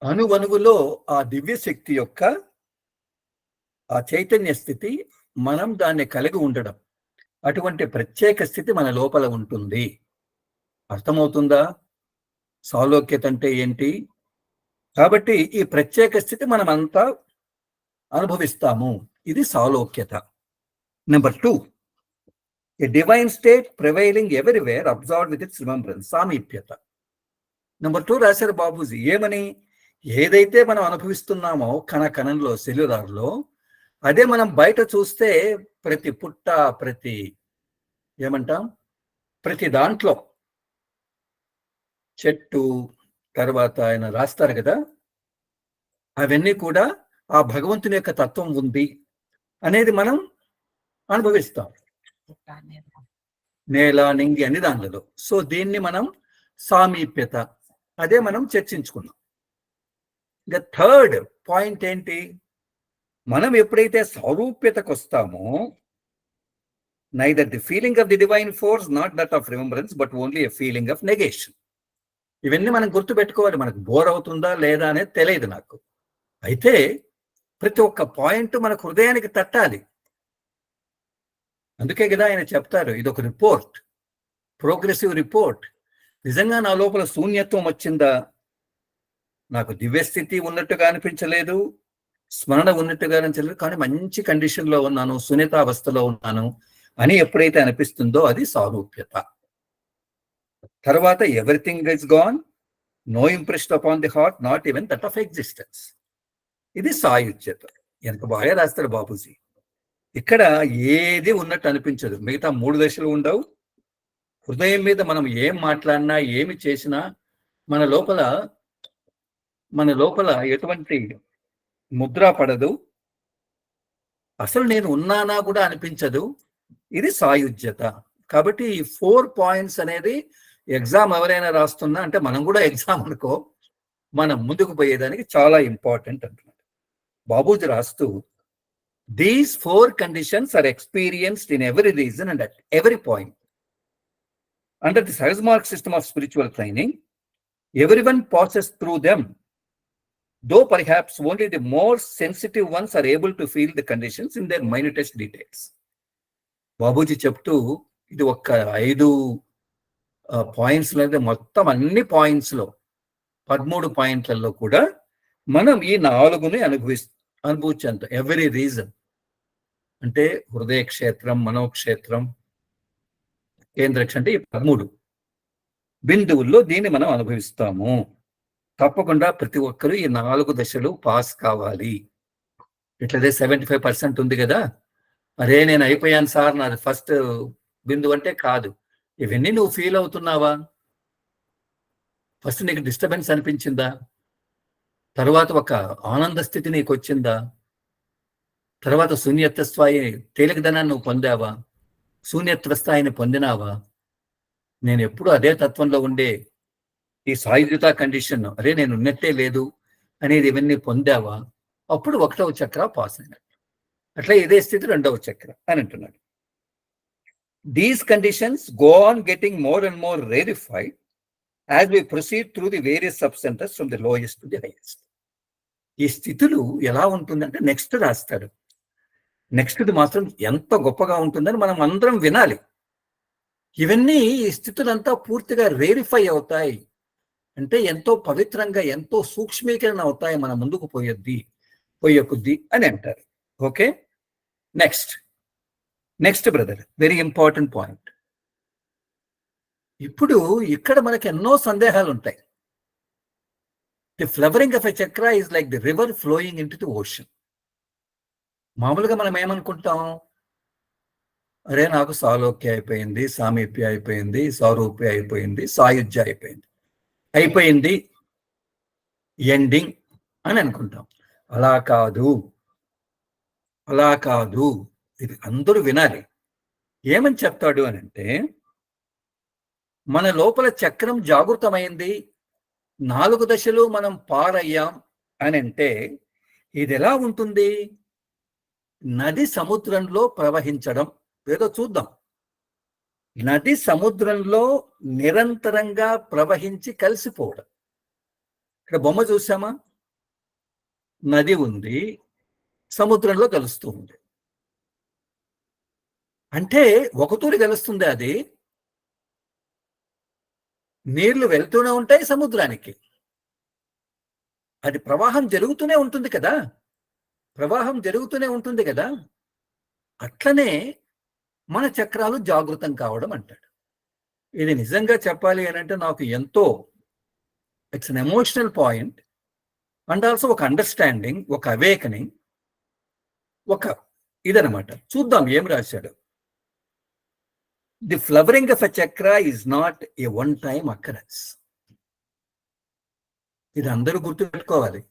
అణువణువులో ఆ దివ్య శక్తి యొక్క ఆ చైతన్య స్థితి, మనం దాన్ని కలిగి ఉండడం, అటువంటి ప్రత్యేక స్థితి మన లోపల ఉంటుంది. అర్థమవుతుందా సాలోక్యత అంటే ఏంటి? కాబట్టి ఈ ప్రత్యేక స్థితి మనం అంతా అనుభవిస్తాము, ఇది సాలోక్యత. Number 2, a divine state prevailing everywhere, absorbed with its remembrance, సామీప్యత. నెంబర్ 2 రాశారు బాబూజీ, ఏమని? ఏదైతే మనం అనుభవిస్తున్నామో కణంలో, సెల్యులార్లో, అదే మనం బయట చూస్తే ప్రతి పుట్ట, ప్రతి దాంట్లో, చెట్టు, తర్వాత ఆయన రాస్తారు కదా, అవన్నీ కూడా ఆ భగవంతుని యొక్క తత్వం ఉంది అనేది మనం అనుభవిస్తాం. నేల, నింగి అన్ని దానిలో. సో దీన్ని మనం సామీప్యత, అదే మనం చర్చించుకున్నాం. ఇక 3rd పాయింట్ ఏంటి? మనం ఎప్పుడైతే సారూప్యతకు వస్తామో, neither the feeling of the divine force, not that of remembrance, but only a feeling of negation. ఇవన్నీ మనం గుర్తుపెట్టుకోవాలి. మనకు బోర్ అవుతుందా లేదా అనేది తెలియదు నాకు. అయితే ప్రతి ఒక్క పాయింట్ మనకు హృదయానికి తట్టాలి. అందుకే కదా ఆయన చెప్తారు, ఇది ఒక రిపోర్ట్, ప్రోగ్రెసివ్ రిపోర్ట్. నిజంగా నా లోపల శూన్యత్వం వచ్చిందా? నాకు దివ్యస్థితి ఉన్నట్టుగా అనిపించలేదు, స్మరణ ఉన్నట్టుగా అనిపించలేదు, కానీ మంచి కండిషన్లో ఉన్నాను, సున్నితావస్థలో ఉన్నాను అని ఎప్పుడైతే అనిపిస్తుందో అది సారూప్యత. తర్వాత everything is gone, no impression upon the heart, not even that of existence. ఇది సాయుజ్యత. ఎంత బాగా రాస్తాడు బాపూజీ. ఇక్కడ ఏది ఉన్నట్టు అనిపించదు, మిగతా 3 దశలు ఉండవు. హృదయం మీద మనం ఏం మాట్లాడినా ఏమి చేసినా మన లోపల ఎటువంటి ముద్ర పడదు, అసలు నేను ఉన్నానా కూడా అనిపించదు. ఇది సాయుజ్యత. కాబట్టి ఈ 4 పాయింట్స్ అనేది ఎగ్జామ్ ఎవరైనా రాస్తున్నా, అంటే మనం కూడా ఎగ్జామ్ అనుకో, మనం ముందుకు పోయేదానికి చాలా ఇంపార్టెంట్ అంటున్నాడు బాబూజీ రాస్తూ. These 4 conditions are experienced in every region and at every point. Under the Sahasmark system of spiritual training, everyone passes through them, though perhaps only the more sensitive ones are able to feel the conditions in their minutest details. Babuji చెప్తూ ఇది ఒక్క 5 పాయింట్స్ లేదా మొత్తం అన్ని పాయింట్స్లో 13 పాయింట్లలో కూడా మనం ఈ 4ని అనుభవించేంత ఎవరీ రీజన్ అంటే హృదయ క్షేత్రం, మనోక్షేత్రం, కేంద్రక్ష అంటే ఈ 13 బిందువుల్లో దీన్ని మనం అనుభవిస్తాము. తప్పకుండా ప్రతి ఒక్కరూ ఈ 4 దశలు పాస్ కావాలి. ఇట్లదే 75% ఉంది కదా, అరే నేను అయిపోయాను సార్, నాది ఫస్ట్ బిందువు అంటే కాదు. ఇవన్నీ నువ్వు ఫీల్ అవుతున్నావా? ఫస్ట్ నీకు డిస్టర్బెన్స్ అనిపించిందా? తర్వాత ఒక ఆనంద స్థితి నీకు వచ్చిందా? తర్వాత శూన్యత్వ స్థాయి తేలికదనాన్ని నువ్వు పొందావా? శూన్యత్వ స్థాయిని పొందినావా? నేను ఎప్పుడు అదే తత్వంలో ఉండే ఈ సాయుధ్యత కండిషన్, అరే నేను ఉన్నట్టే లేదు అనేది ఇవన్నీ పొందావా? అప్పుడు 1వ చక్ర పాస్ అయినట్టు. అట్లా ఇదే స్థితి 2వ చక్ర అని అంటున్నాడు. These conditions go on getting more and more rarefied as we proceed through the various sub centres from the lowest to the highest. ఈ స్థితులు ఎలా ఉంటుందంటే నెక్స్ట్ రాస్తాడు. నెక్స్ట్ది మాత్రం ఎంత గొప్పగా ఉంటుందని మనం అందరం వినాలి. ఇవన్నీ ఈ స్థితులంతా పూర్తిగా రేరిఫై అవుతాయి అంటే ఎంతో పవిత్రంగా, ఎంతో సూక్ష్మీకరణ అవుతాయి మన ముందుకు పోయే కొద్దీ అని అంటారు. Okay, next brother, very important point. ఇప్పుడు ఇక్కడ మనకి ఎన్నో సందేహాలు ఉంటాయి. ది ఫ్లవరింగ్ ఆఫ్ ఎ చక్ర is like the river flowing in to the ocean. మామూలుగా మనం ఏమనుకుంటాం, అరే నాకు సాలోక్య అయిపోయింది, సామీప్య అయిపోయింది, సారూప్య అయిపోయింది, సాయుజ్య అయిపోయింది ఎండింగ్ అని అనుకుంటాం. అలా కాదు. ఇది అందరూ వినాలి. ఏమని చెప్తాడు అని అంటే, మన లోపల చక్రం జాగృతమైంది, 4 దశలు మనం పారయ్యాం అని అంటే ఇది ఎలా ఉంటుంది? నది సముద్రంలో ప్రవహించడం. ఏదో చూద్దాం. నది సముద్రంలో నిరంతరంగా ప్రవహించి కలిసిపోవడం. ఇక్కడ బొమ్మ చూసామా? నది ఉంది, సముద్రంలో కలుస్తూ ఉంది. అంటే ఒక తూరి కలుస్తుంది, అది నీళ్లు వెళ్తూనే ఉంటాయి సముద్రానికి. అది ప్రవాహం జరుగుతూనే ఉంటుంది కదా. అట్లనే మన చక్రాలు జాగృతం కావడం అంటాడు. ఇది నిజంగా చెప్పాలి అని అంటే నాకు ఎంతో, it's an emotional point and also ఒక అండర్స్టాండింగ్, ఒక అవేకనింగ్, ఒక ఇదనమాట. చూద్దాం ఏం రాశాడు. ది ఫ్లవరింగ్ ఆఫ్ ఎ చక్ర is not a one time occurrence. ఇది అందరూ గుర్తుపెట్టుకోవాలి.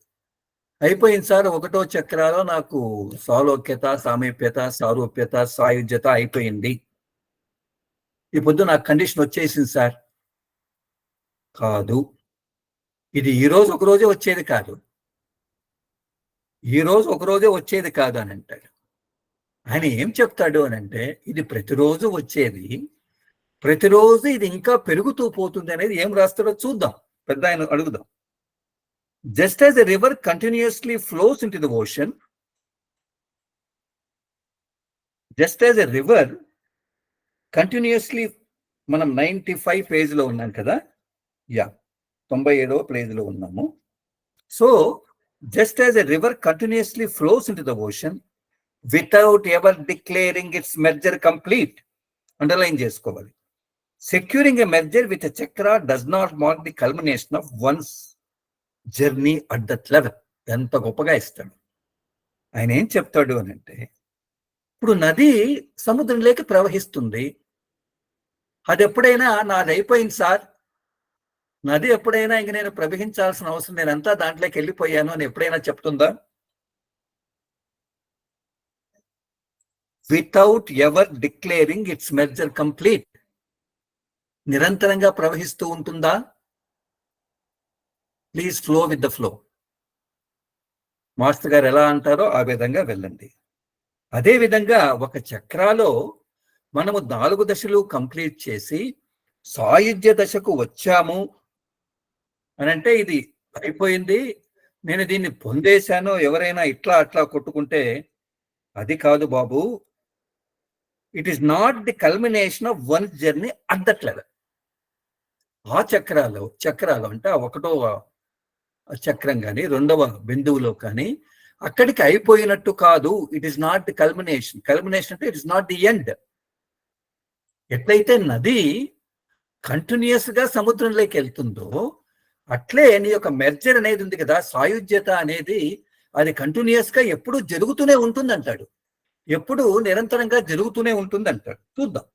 అయిపోయింది సార్, 1వ చక్రాలో నాకు సాలోక్యత, సామీప్యత, సారూప్యత, సాయుజ్యత అయిపోయింది, ఈ పొద్దు నాకు కండిషన్ వచ్చేసింది సార్. కాదు, ఇది ఈరోజు ఒకరోజే వచ్చేది కాదు అని అంటాడు. ఆయన ఏం చెప్తాడు అని అంటే, ఇది ప్రతిరోజు వచ్చేది, ప్రతిరోజు ఇది ఇంకా పెరుగుతూ పోతుంది అనేది ఏం రాస్తాడో చూద్దాం. పెద్ద ఆయన అడుగుదాం. Just as a river continuously flows into the ocean, మనం 95 పేజీలో ఉన్నాం కదా, 97వ పేజీలో ఉన్నాము. So just as a river continuously flows into the ocean without ever declaring its merger complete, underline చేసుకోవాలి. Securing a merger with a chakra does not mark the culmination of one's journey at that level. ఎంత గొప్పగా ఇస్తాడు ఆయన. ఏం చెప్తాడు అని అంటే, ఇప్పుడు నది సముద్రంలోకి ప్రవహిస్తుంది. అది ఎప్పుడైనా నాది అయిపోయింది సార్, నది ఎప్పుడైనా ఇంక నేను ప్రవహించాల్సిన అవసరం, నేనంతా దాంట్లోకి వెళ్ళిపోయాను అని ఎప్పుడైనా చెప్తుందా? Without ever declaring its merger complete. నిరంతరంగా ప్రవహిస్తూ ఉంటుందా? Please flow with the flow. Master గారు ఎలా అంటారో ఆ విధంగా వెళ్ళండి. అదే విధంగా ఒక చక్రాలో మనము 4 దశలు కంప్లీట్ చేసి సాయుధ్య దశకు వచ్చాము అని అంటే, ఇది అయిపోయింది, నేను దీన్ని పొందేశాను, ఎవరైనా ఇట్లా అట్లా కొట్టుకుంటే అది కాదు బాబు. It is not the culmination of one journey at that level. ఆ చక్రాలు అంటే ఆ 1వ చక్రం కానీ 2వ బిందువులో కానీ అక్కడికి అయిపోయినట్టు కాదు. It is not the culmination. Culmination అంటే it is not the end. ఎట్లయితే నది కంటిన్యూస్ గా సముద్రంలోకి వెళ్తుందో అట్లే నీ యొక్క మెర్జర్ అనేది ఉంది కదా, సాయుధ్యత అనేది, అది కంటిన్యూస్ గా ఎప్పుడు జరుగుతూనే ఉంటుంది అంటాడు. ఎప్పుడు నిరంతరంగా జరుగుతూనే ఉంటుంది అంటాడు. చూద్దాం.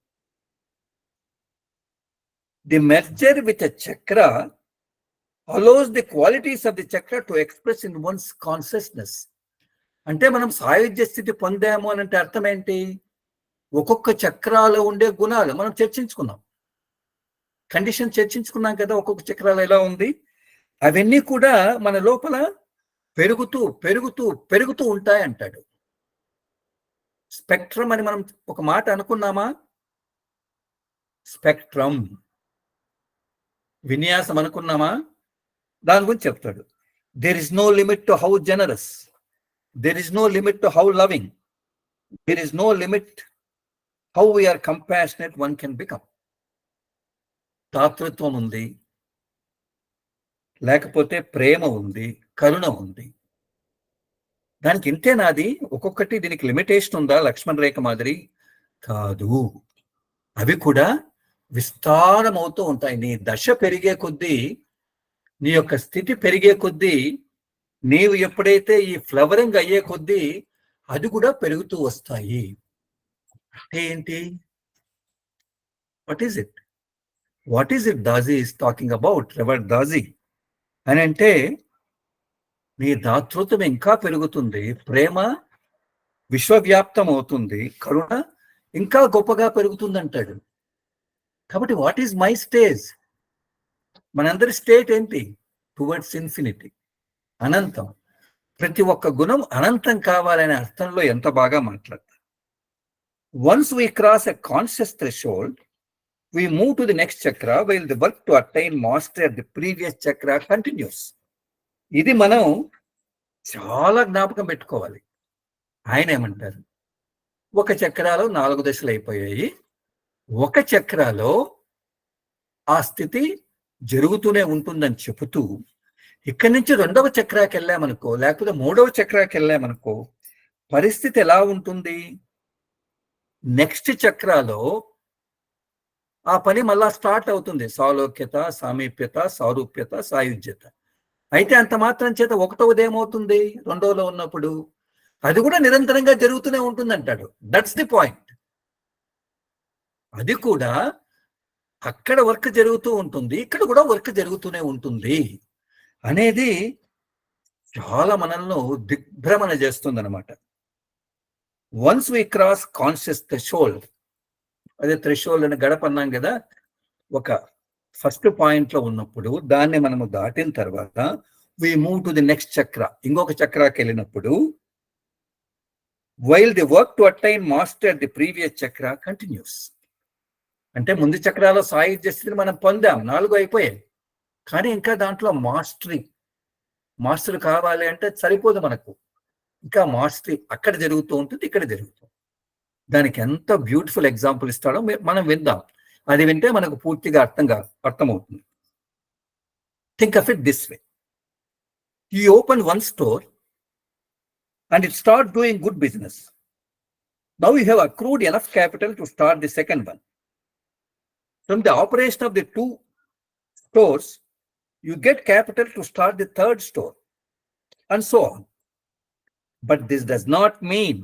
ది మెర్జర్ విత్ ఎ చక్ర allows the qualities of the chakra to express in one's consciousness. అంటే మనం సాయుధ్య స్థితి పొందాము అని అంటే అర్థం ఏంటి? ఒక్కొక్క చక్రాలో ఉండే గుణాలు మనం చర్చించుకున్నాం, కండిషన్ చర్చించుకున్నాం కదా, ఒక్కొక్క చక్రాలు ఎలా ఉంది, అవన్నీ కూడా మన లోపల పెరుగుతూ పెరుగుతూ పెరుగుతూ ఉంటాయి అంటాడు. స్పెక్ట్రమ్ అని మనం ఒక మాట అనుకున్నామా? స్పెక్ట్రమ్ విన్యాసం అనుకున్నామా? దాని గురించి చెప్తాడు. There is no limit to how generous, there is no limit to how loving, there is no limit how we are compassionate one can become. దాతృత్వం ఉంది, లేకపోతే ప్రేమ ఉంది, కరుణ ఉంది. దానికి ఇంతే నాది, ఒక్కొక్కటి దీనికి లిమిటేషన్ ఉందా లక్ష్మణ్ రేఖ మాదిరి? కాదు. అవి కూడా విస్తారమవుతూ ఉంటాయి. నీ దశ పెరిగే కొద్దీ, నీ యొక్క స్థితి పెరిగే కొద్దీ, నీవు ఎప్పుడైతే ఈ ఫ్లవరింగ్ అయ్యే కొద్దీ అది కూడా పెరుగుతూ వస్తాయి. ఏంటి? What is it Daaji is talking about? Reverend Daaji అని అంటే, నీ దాతృత్వం ఇంకా పెరుగుతుంది, ప్రేమ విశ్వవ్యాప్తం అవుతుంది, కరుణ ఇంకా గొప్పగా పెరుగుతుంది అంటాడు. కాబట్టి వాట్ ఈజ్ మై స్టేజ్? మనందరి స్టేట్ ఏంటి? టువర్డ్స్ ఇన్ఫినిటీ, అనంతం. ప్రతి ఒక్క గుణం అనంతం కావాలనే అర్థంలో ఎంత బాగా మాట్లాడతారు. Once we cross a conscious threshold, we move to the next chakra while the work to attain mastery at the previous chakra continues. ఇది మనం చాలా జ్ఞాపకం పెట్టుకోవాలి. ఆయన ఏమంటారు? ఒక చక్రాలో 4 దశలు అయిపోయాయి, ఒక చక్రాలో ఆ స్థితి జరుగుతూనే ఉంటుందని చెబుతూ, ఇక్కడి నుంచి 2వ చక్రాకి వెళ్ళామనుకో, లేకపోతే 3వ చక్రాకి వెళ్ళామనుకో, పరిస్థితి ఎలా ఉంటుంది? నెక్స్ట్ చక్రాలో ఆ పని మళ్ళా స్టార్ట్ అవుతుంది. సాలోక్యత, సామీప్యత, సారూప్యత, సాయుధ్యత. అయితే అంత మాత్రం చేత 1వది ఏమవుతుంది? 2వలో ఉన్నప్పుడు అది కూడా నిరంతరంగా జరుగుతూనే ఉంటుంది అంటాడు. That's the point. అది కూడా అక్కడ వర్క్ జరుగుతూ ఉంటుంది, ఇక్కడ కూడా వర్క్ జరుగుతూనే ఉంటుంది అనేది చాలా మనల్ని దిగ్భ్రమణ చేస్తుంది అనమాట. Once we cross conscious threshold, అదే థ్రెషోల్డ్ అని గడప అన్నాం కదా, ఒక ఫస్ట్ పాయింట్ లో ఉన్నప్పుడు దాన్ని మనము దాటిన తర్వాత we move to the next chakra, ఇంకొక చక్రాకి వెళ్ళినప్పుడు, while the work to attain master the previous chakra continues. అంటే ముందు చక్రాలో సాయుధ్య స్థితిని మనం పొందాం, 4 అయిపోయాయి, కానీ ఇంకా దాంట్లో మాస్టర్ కావాలి అంటే సరిపోదు మనకు, ఇంకా మాస్టరీ అక్కడ జరుగుతూ ఉంటుంది, ఇక్కడ జరుగుతుంది. దానికి ఎంత బ్యూటిఫుల్ ఎగ్జాంపుల్ ఇస్తాడో మనం విందాం. అది వింటే మనకు పూర్తిగా అర్థమవుతుంది. Think of it this way. You open one store and it starts doing good business. Now you have accrued enough capital to start the second one. From the operation of the 2 stores, you get capital to start the third store, and so on. But this does not mean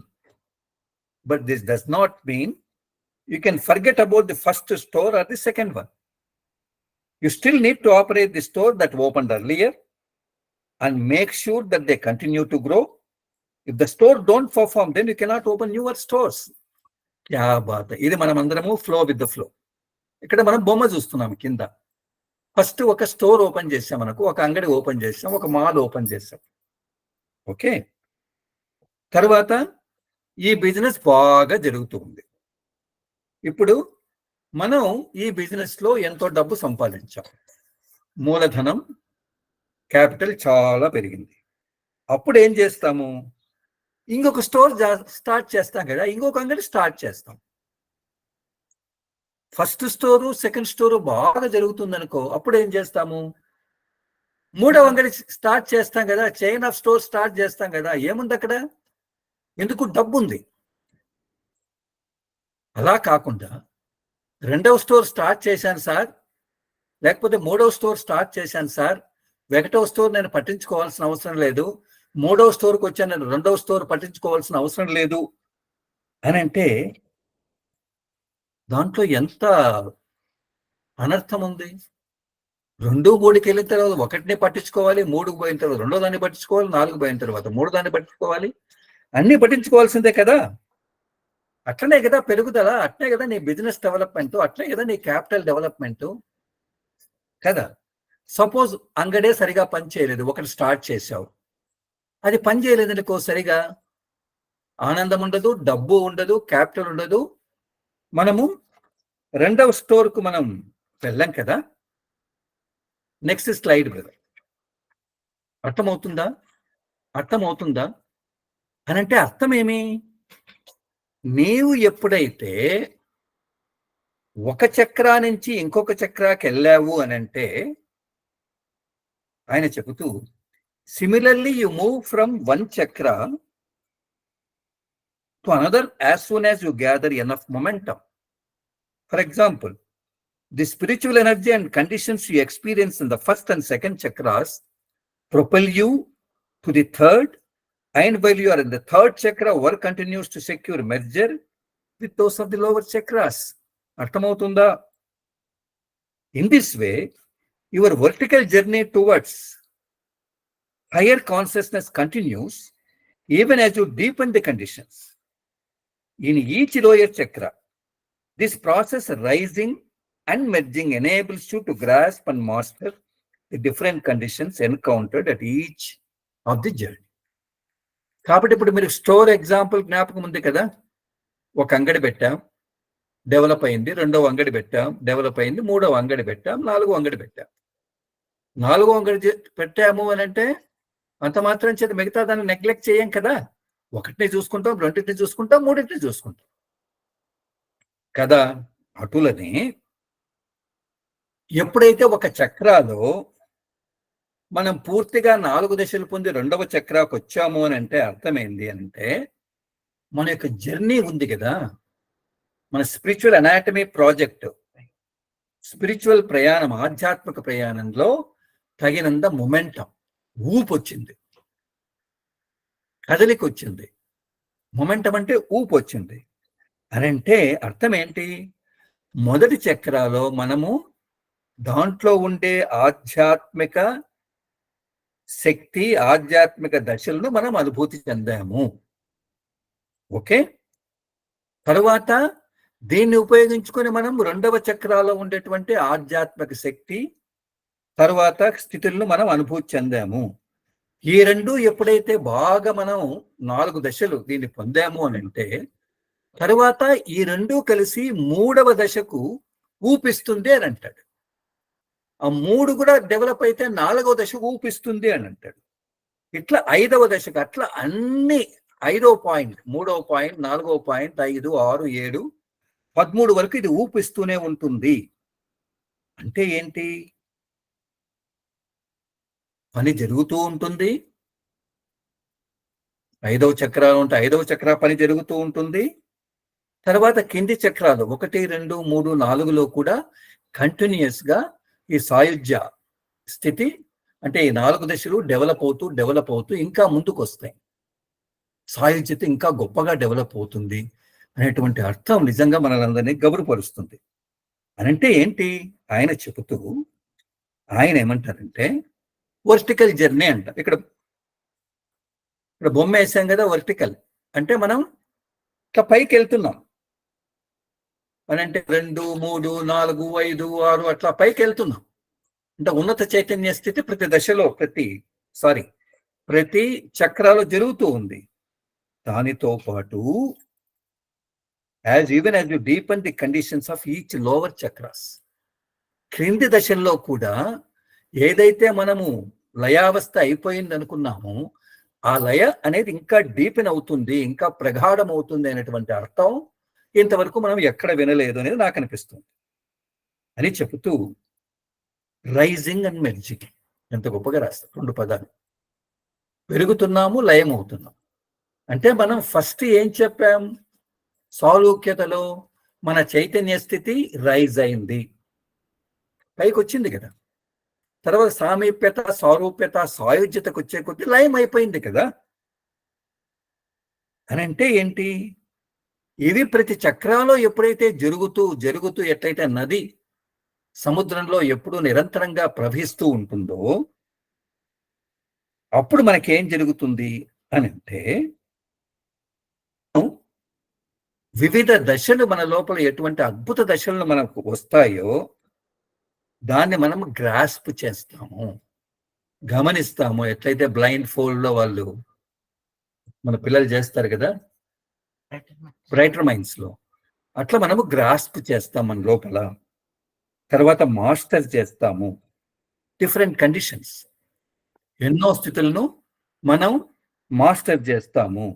you can forget about the first store or the second one. You still need to operate the store that opened earlier and make sure that they continue to grow. If the store don't perform, then you cannot open newer stores. క్యా బాత్. ఇది మనం అందరము ఫ్లో విత్ ద ఫ్లో. ఇక్కడ మనం బొమ్మ చూస్తున్నాం కింద. ఫస్ట్ ఒక స్టోర్ ఓపెన్ చేసాం, మనకు ఒక అంగడి ఓపెన్ చేసాం, ఒక మాల్ ఓపెన్ చేసాం. ఓకే, తర్వాత ఈ బిజినెస్ బాగా జరుగుతుంది. ఇప్పుడు మనం ఈ బిజినెస్ లో ఎంతో డబ్బు సంపాదించాం, మూలధనం క్యాపిటల్ చాలా పెరిగింది. అప్పుడు ఏం చేస్తాము? ఇంకొక స్టోర్ స్టార్ట్ చేస్తాం కదా, ఇంకొక అంగడి స్టార్ట్ చేస్తాం. ఫస్ట్ స్టోరు సెకండ్ స్టోరు బాగా జరుగుతుంది అనుకో, అప్పుడు ఏం చేస్తాము? మూడవ అంగడి స్టార్ట్ చేస్తాం కదా, చైన్ ఆఫ్ స్టోర్ స్టార్ట్ చేస్తాం కదా. ఏముంది అక్కడ? ఎందుకు? డబ్బు ఉంది. అలా కాకుండా రెండవ స్టోర్ స్టార్ట్ చేశాను సార్, లేకపోతే మూడవ స్టోర్ స్టార్ట్ చేశాను సార్, ఒకటవ స్టోర్ నేను పట్టించుకోవాల్సిన అవసరం లేదు, మూడవ స్టోర్కి వచ్చాను, నేను రెండవ స్టోర్ పట్టించుకోవాల్సిన అవసరం లేదు అని అంటే దాంట్లో ఎంత అనర్థం ఉంది. 2, 3కి వెళ్ళిన తర్వాత 1ని పట్టించుకోవాలి, 3కి పోయిన తర్వాత 2వ దాన్ని పట్టించుకోవాలి, 4కి పోయిన తర్వాత 3వ దాన్ని పట్టించుకోవాలి. అన్ని పట్టించుకోవాల్సిందే కదా. అట్లనే కదా పెరుగుదల, అట్లనే కదా నీ బిజినెస్ డెవలప్మెంట్, అట్లనే కదా నీ క్యాపిటల్ డెవలప్మెంట్ కదా. సపోజ్ అంగడే సరిగా పని చేయలేదు, ఒకటి స్టార్ట్ చేసావు, అది పని చేయలేదు అనుకో, సరిగా ఆనందం ఉండదు, డబ్బు ఉండదు, క్యాపిటల్ ఉండదు. మనము రెండవ స్టోర్కు మనం వెళ్ళాం కదా. Next slide brother. అర్థమవుతుందా? అర్థమవుతుందా అని అంటే అర్థం ఏమి? నీవు ఎప్పుడైతే ఒక చక్రా నుంచి ఇంకొక చక్రాకి వెళ్ళావు అని అంటే ఆయన చెబుతూ, similarly you move from one చక్ర to another as soon as you gather enough momentum. For example, the spiritual energy and conditions you experience in the first and second chakras propel you to the third, and while you are in the third chakra, work continues to secure merger with those of the lower chakras. Arthamautunda? In this way, your vertical journey towards higher consciousness continues even as you deepen the conditions. In each lower chakra, this process rising and merging enables you to grasp and master the different conditions encountered at each of the journey. కాబట్టి ఇప్పుడు మీరు స్టోర్ ఎగ్జాంపుల్ జ్ఞాపకం ఉంది కదా. ఒక అంగడి పెట్టాం, డెవలప్ అయింది. రెండవ అంగడి పెట్టాం, డెవలప్ అయింది. మూడవ అంగడి పెట్టాం, నాలుగో అంగడి పెట్టాం. నాలుగో అంగడి పెట్టాము అని అంటే అంత మాత్రం చేత మిగతా దాన్ని నెగ్లెక్ట్ చేయం కదా. ఒకటిని చూసుకుంటాం, రెండింటిని చూసుకుంటాం, మూడింటిని చూసుకుంటాం కదా. అటులనే ఎప్పుడైతే ఒక చక్రాలో మనం పూర్తిగా 4 దశలు పొంది రెండవ చక్రాకు వచ్చాము అని అంటే అర్థమైంది అంటే మన యొక్క జర్నీ ఉంది కదా, మన స్పిరిచువల్ అనాటమీ ప్రాజెక్ట్, స్పిరిచువల్ ప్రయాణం, ఆధ్యాత్మిక ప్రయాణంలో తగినంత మొమెంటం, ఊపు వచ్చింది, కదలిక వచ్చింది. మొమెంటం అంటే ఊపు వచ్చింది అని అంటే అర్థం ఏంటి? మొదటి చక్రాలో మనము దాంట్లో ఉండే ఆధ్యాత్మిక శక్తి, ఆధ్యాత్మిక దశలను మనం అనుభూతి చెందాము. ఓకే, తరువాత దీన్ని ఉపయోగించుకొని మనం రెండవ చక్రాలో ఉండేటువంటి ఆధ్యాత్మిక శక్తి తర్వాత స్థితులను మనం అనుభూతి చెందాము. ఈ రెండు ఎప్పుడైతే బాగా మనం 4 దశలు దీన్ని పొందాము అని అంటే తరువాత ఈ రెండు కలిసి 3వ దశకు ఊపిస్తుంది అని అంటాడు. ఆ 3 కూడా డెవలప్ అయితే 4వ దశ ఊపిస్తుంది అని అంటాడు. ఇట్లా 5వ దశకు అట్లా అన్ని 5వ పాయింట్, 3వ పాయింట్, 4వ పాయింట్, 5, 6, 7, 13 వరకు ఇది ఊపిస్తూనే ఉంటుంది. అంటే ఏంటి? పని జరుగుతూ ఉంటుంది. 5వ చక్రాలు ఉంటే 5వ చక్ర పని జరుగుతూ ఉంటుంది. తర్వాత కింది చక్రాలు 1, 2, 3, 4లో కూడా కంటిన్యూస్ గా ఈ సాయుజ్య స్థితి, అంటే ఈ 4 దశలు డెవలప్ అవుతూ ఇంకా ముందుకు వస్తాయి. సాయుధ్యత ఇంకా గొప్పగా డెవలప్ అవుతుంది అనేటువంటి అర్థం నిజంగా మనలందరినీ గబురుపరుస్తుంది. అనంటే ఏంటి ఆయన చెబుతూ, ఆయన ఏమంటారంటే వర్టికల్ జర్నీ అంట. ఇక్కడ బొమ్మ వేసాం కదా, వర్టికల్ అంటే మనం ఇట్లా పైకి వెళ్తున్నాం అని, అంటే 2, 3, 4, 5, 6 అట్లా పైకి వెళ్తున్నాం. అంటే ఉన్నత చైతన్య స్థితి ప్రతి దశలో ప్రతి చక్రాలో జరుగుతూ ఉంది. దానితో పాటు even as you deepen the conditions of each lower chakras, క్రింది దశల్లో కూడా ఏదైతే మనము లయావస్థ అయిపోయింది అనుకున్నామో ఆ లయ అనేది ఇంకా డీపెన్ అవుతుంది, ఇంకా ప్రగాఢం అవుతుంది అనేటువంటి అర్థం ఇంతవరకు మనం ఎక్కడ వినలేదు అనేది నాకు అనిపిస్తుంది అని చెబుతూ, రైజింగ్ అండ్ మెర్జింగ్ ఎంత గొప్పగా రాస్తారు. 2 పదాలు. పెరుగుతున్నాము, లయం అవుతున్నాం. అంటే మనం ఫస్ట్ ఏం చెప్పాం? సారూక్యతలో మన చైతన్య స్థితి రైజ్ అయింది, పైకి వచ్చింది కదా. తర్వాత సామీప్యత, సారూప్యత, సాయుధ్యతకు వచ్చే కొద్ది లయం అయిపోయింది కదా. అని అంటే ఏంటి? ఇవి ప్రతి చక్రాలో ఎప్పుడైతే జరుగుతూ ఎట్లయితే నది సముద్రంలో ఎప్పుడు నిరంతరంగా ప్రవహిస్తూ ఉంటుందో అప్పుడు మనకేం జరుగుతుంది అని అంటే, వివిధ దశలు మన లోపల ఎటువంటి అద్భుత దశలు మనకు వస్తాయో దాన్ని మనం గ్రాస్ప్ చేస్తాము, గమనిస్తాము. ఎట్లయితే బ్లైండ్ ఫోల్డ్ లో వాళ్ళు మన పిల్లలు చేస్తారు కదా బ్రైటర్ మైండ్స్ లో, అట్లా మనము గ్రాస్ప్ చేస్తాం మన లోపల. తర్వాత మాస్టర్ చేస్తాము డిఫరెంట్ కండిషన్స్, ఎన్నో స్థితులను మనం మాస్టర్ చేస్తాము.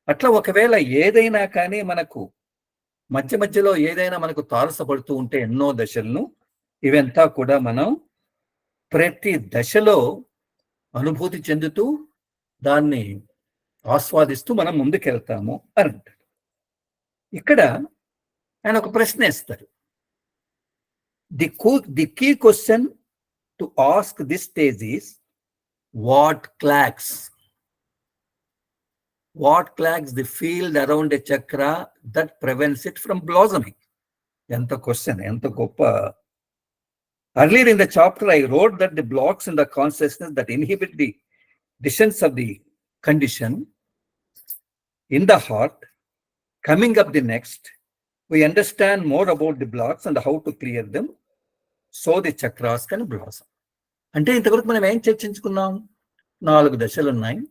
అట్లా ఒకవేళ ఏదైనా కానీ మనకు మధ్యలో ఏదైనా మనకు తారసపడుతూ ఉంటే ఎన్నో దశలను, ఇవంతా కూడా మనం ప్రతి దశలో అనుభూతి చెందుతూ దాన్ని ఆస్వాదిస్తూ మనం ముందుకెళ్తాము అని అంటాడు. ఇక్కడ ఆయన ఒక ప్రశ్న వేస్తారు. The key question to ask this stage is what cloaks the field around a chakra that prevents it from blossoming. ఎంత క్వశ్చన్, ఎంత గొప్ప. Earlier in the chapter, I wrote that the blocks in the consciousness that inhibit the descent of the condition in the heart, coming up the next, we understand more about the blocks and how to clear them, so the chakras can blossom. అంటే ఇంతవరకు మనం ఏం చర్చించుకున్నాం? 4 దశలు ఉన్నాయి.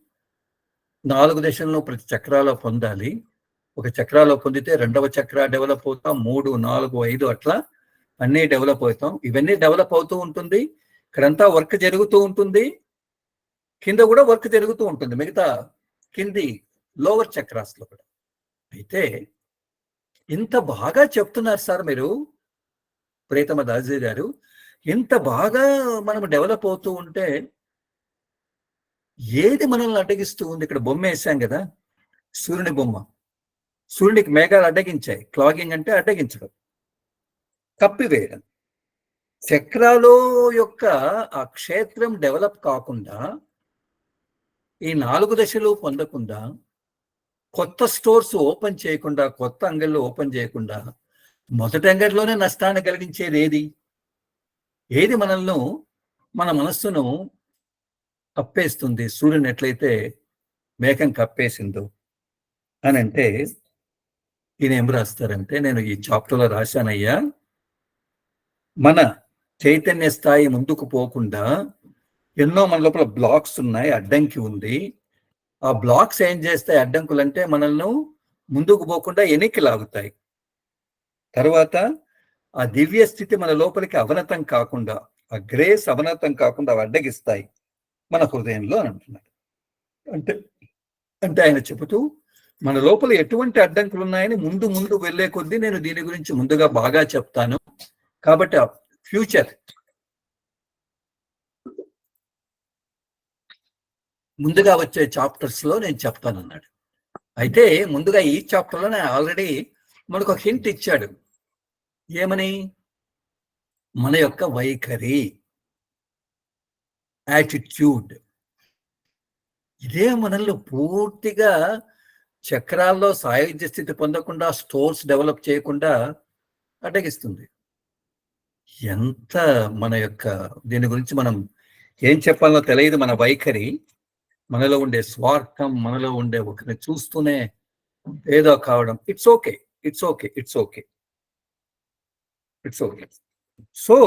4 దశలను ప్రతి చక్రాలో పొందాలి. ఒక చక్రాలో పొందితే 2వ చక్ర డెవలప్ అవుతాం, 3, 4, 5 అట్లా అన్నీ డెవలప్ అవుతాం. ఇవన్నీ డెవలప్ అవుతూ ఉంటుంది. ఇక్కడంతా వర్క్ జరుగుతూ ఉంటుంది, కింద కూడా వర్క్ జరుగుతూ ఉంటుంది, మిగతా కింది లోవర్ చక్రాస్ లో కూడా. అయితే ఇంత బాగా చెప్తున్నారు సార్ మీరు, ప్రియతమ దాసీ గారు, ఇంత బాగా మనం డెవలప్ అవుతూ ఉంటే ఏది మనల్ని అడ్డగిస్తూ ఉంది? ఇక్కడ బొమ్మ వేసాం కదా, సూర్యుని బొమ్మ. సూర్యునికి మేఘాలు అడ్డగించాయి. క్లాగింగ్ అంటే అడ్డగించడం, కప్పివేయడం. చక్రాలో యొక్క ఆ క్షేత్రం డెవలప్ కాకుండా, ఈ 4 దశలు పొందకుండా, కొత్త స్టోర్స్ ఓపెన్ చేయకుండా, కొత్త అంగళ్ళు ఓపెన్ చేయకుండా, మొదటి అంగడిలోనే నష్టాన్ని కలిగించేది ఏది మనల్ని, మన మనస్సును కప్పేస్తుంది? సూర్యుని ఎట్లయితే మేఘం కప్పేసిందో అని అంటే, ఈయన ఏం రాస్తారంటే, నేను ఈ చాప్టర్లో రాశానయ్యా, మన చైతన్య స్థాయి ముందుకు పోకుండా ఎన్నో మన లోపల బ్లాక్స్ ఉన్నాయి, అడ్డంకి ఉంది. ఆ బ్లాక్స్ ఏం చేస్తాయి? అడ్డంకులు అంటే మనల్ని ముందుకు పోకుండా వెనక్కి లాగుతాయి. తర్వాత ఆ దివ్య స్థితి మన లోపలికి అవనతం కాకుండా, ఆ గ్రేస్ అవనతం కాకుండా అడ్డగిస్తాయి మన హృదయంలో అని అంటున్నారు. అంటే ఆయన చెబుతూ, మన లోపల ఎటువంటి అడ్డంకులు ఉన్నాయని ముందు వెళ్లే కొద్దీ నేను దీని గురించి ముందుగా బాగా చెప్తాను. కాబట్టి ఫ్యూచర్ ముందుగా వచ్చే చాప్టర్స్లో నేను చెప్తానన్నాడు. అయితే ముందుగా ఈ చాప్టర్లో నేను ఆల్రెడీ మనకు ఒక హింట్ ఇచ్చాడు. ఏమని? మన యొక్క వైఖరి, యాటిట్యూడ్. ఇదే మనల్ని పూర్తిగా చక్రాల్లో సాయుధ్య స్థితి పొందకుండా, స్టోర్స్ డెవలప్ చేయకుండా అడ్డగిస్తుంది. ఎంత మన యొక్క దీని గురించి మనం ఏం చెప్పాలో తెలియదు. మన వైఖరి, మనలో ఉండే స్వార్థం, మనలో ఉండే ఒకరిని చూస్తూనే ఏదో కావడం. It's okay, it's okay, it's okay, it's okay. So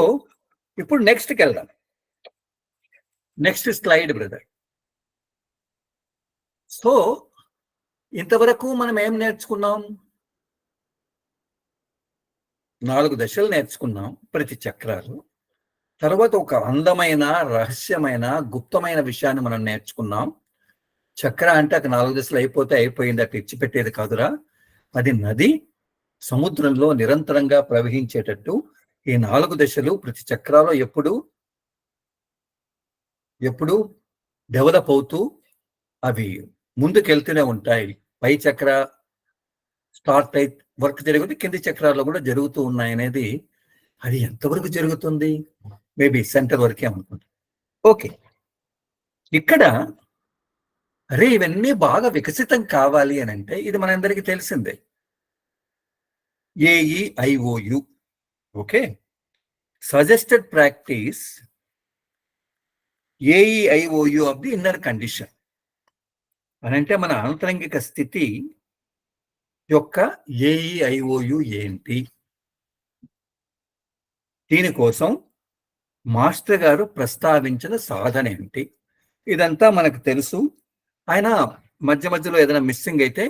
ఇప్పుడు నెక్స్ట్కి వెళ్దాం. Next slide brother. సో ఇంతవరకు మనం ఏం నేర్చుకున్నాం? 4 దశలు నేర్చుకున్నాం, ప్రతి చక్రాలు. తర్వాత ఒక అందమైన, రహస్యమైన, గుప్తమైన విషయాన్ని మనం నేర్చుకున్నాం. చక్ర అంటే అది 4 దశలు అయిపోతే అయిపోయింది, అట్లా ఇచ్చిపెట్టేది కాదురా. అది నది సముద్రంలో నిరంతరంగా ప్రవహించేటట్టు ఈ 4 దశలు ప్రతి చక్రాలో ఎప్పుడు డెవలప్ అవుతూ అవి ముందుకెళ్తూనే ఉంటాయి. పై చక్ర స్టార్ట్ అయి వర్క్ జరుగుతుంది, కింది చక్రాల్లో కూడా జరుగుతూ ఉన్నాయనేది. అది ఎంతవరకు జరుగుతుంది? మేబీ సెంటర్ వరకే అనుకుంటా. ఓకే, ఇక్కడ అరే ఇవన్నీ బాగా వికసితం కావాలి అని అంటే ఇది మనందరికీ తెలిసిందే. AEIOU. Okay, suggested practice AEIOU of the inner condition అని అంటే మన ఆంతరంగిక స్థితి యొక్క AEIOU ఏంటి? దీనికోసం మాస్టర్ గారు ప్రస్తావించిన సాధన ఏంటి? ఇదంతా మనకు తెలుసు. ఆయన మధ్య మధ్యలో ఏదైనా మిస్సింగ్ అయితే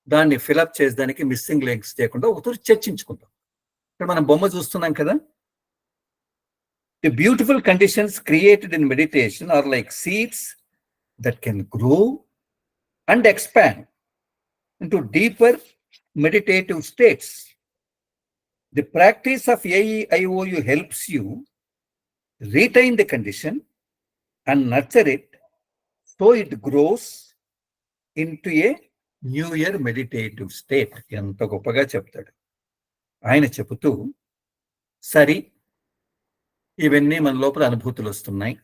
దాన్ని ఫిలప్ చేసేదానికి మిస్సింగ్ లింక్స్ చేయకుండా ఒకసారి చర్చించుకుంటాం. ఇక్కడ మనం బొమ్మ చూస్తున్నాం కదా. The beautiful conditions created in meditation are like seeds that can grow and expand into deeper meditative states. The practice of AEIOU helps you retain the condition and nurture it so it grows into a newer meditative state. ఎంత గొప్పగా చెప్తాడు ఆయన. చెబుతూ సరి ఇవన్నీ మన లోపల అనుభూతులు వస్తున్నాయి.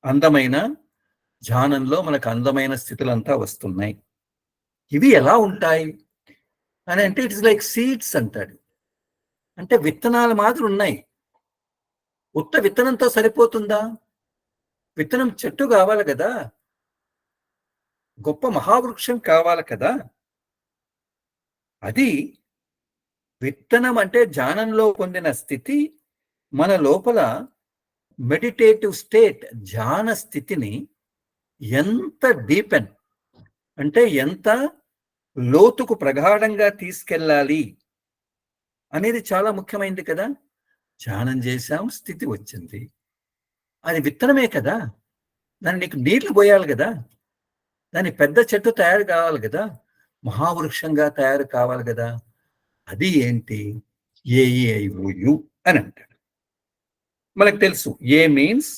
అందమైన ధ్యానంలో మనకు అందమైన స్థితులంతా వస్తున్నాయి. ఇవి ఎలా ఉంటాయి అని అంటే ఇట్స్ లైక్ సీడ్స్ అంటాడు. అంటే విత్తనాలు మాదిరి ఉన్నాయి. ఉత్త విత్తనంతో సరిపోతుందా? విత్తనం చెట్టు కావాలి కదా, గొప్ప మహావృక్షం కావాలి కదా. అది విత్తనం అంటే ధ్యానంలో పొందిన స్థితి మన లోపల మెడిటేటివ్ స్టేట్, ధ్యాన స్థితిని ఎంత డీపెన్ అంటే ఎంత లోతుకు ప్రగాఢంగా తీసుకెళ్ళాలి అనేది చాలా ముఖ్యమైనది కదా. ధ్యానం చేశాం, స్థితి వచ్చింది, అది విత్తనమే కదా. దాన్ని నీకు నీళ్లు పోయాలి కదా, దాని పెద్ద చెట్టు తయారు కావాలి కదా, మహావృక్షంగా తయారు కావాలి కదా. అది ఏంటి? AEIOU అని అంటాడు. మనకు తెలుసు, A means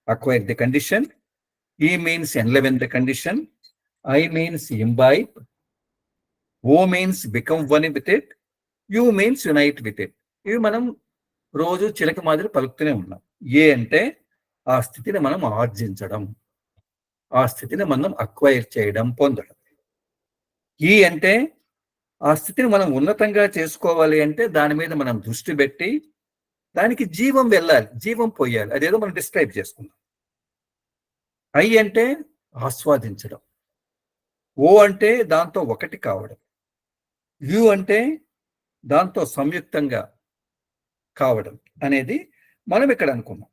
acquire the condition, E means enliven the condition, I means imbibe, O means become one with it, U means unite with it. ఇవి మనం రోజు చిలక మాదిరి పలుకుతూనే ఉన్నాం. ఏ అంటే ఆ స్థితిని మనం ఆర్జించడం, ఆ స్థితిని మనం అక్వైర్ చేయడం, పొందడం. ఈ అంటే ఆ స్థితిని మనం ఉన్నతంగా చేసుకోవాలి అంటే దాని మీద మనం దృష్టి పెట్టి దానికి జీవం వెళ్ళాలి, జీవం పోయాలి. అదేదో మనం డిస్క్రైబ్ చేసుకుందాం. ఐ అంటే ఆస్వాదించడం, ఓ అంటే దాంతో ఒకటి కావడం, యు అంటే దాంతో సంయుక్తంగా కావడం అనేది మనం ఇక్కడ అనుకున్నాం.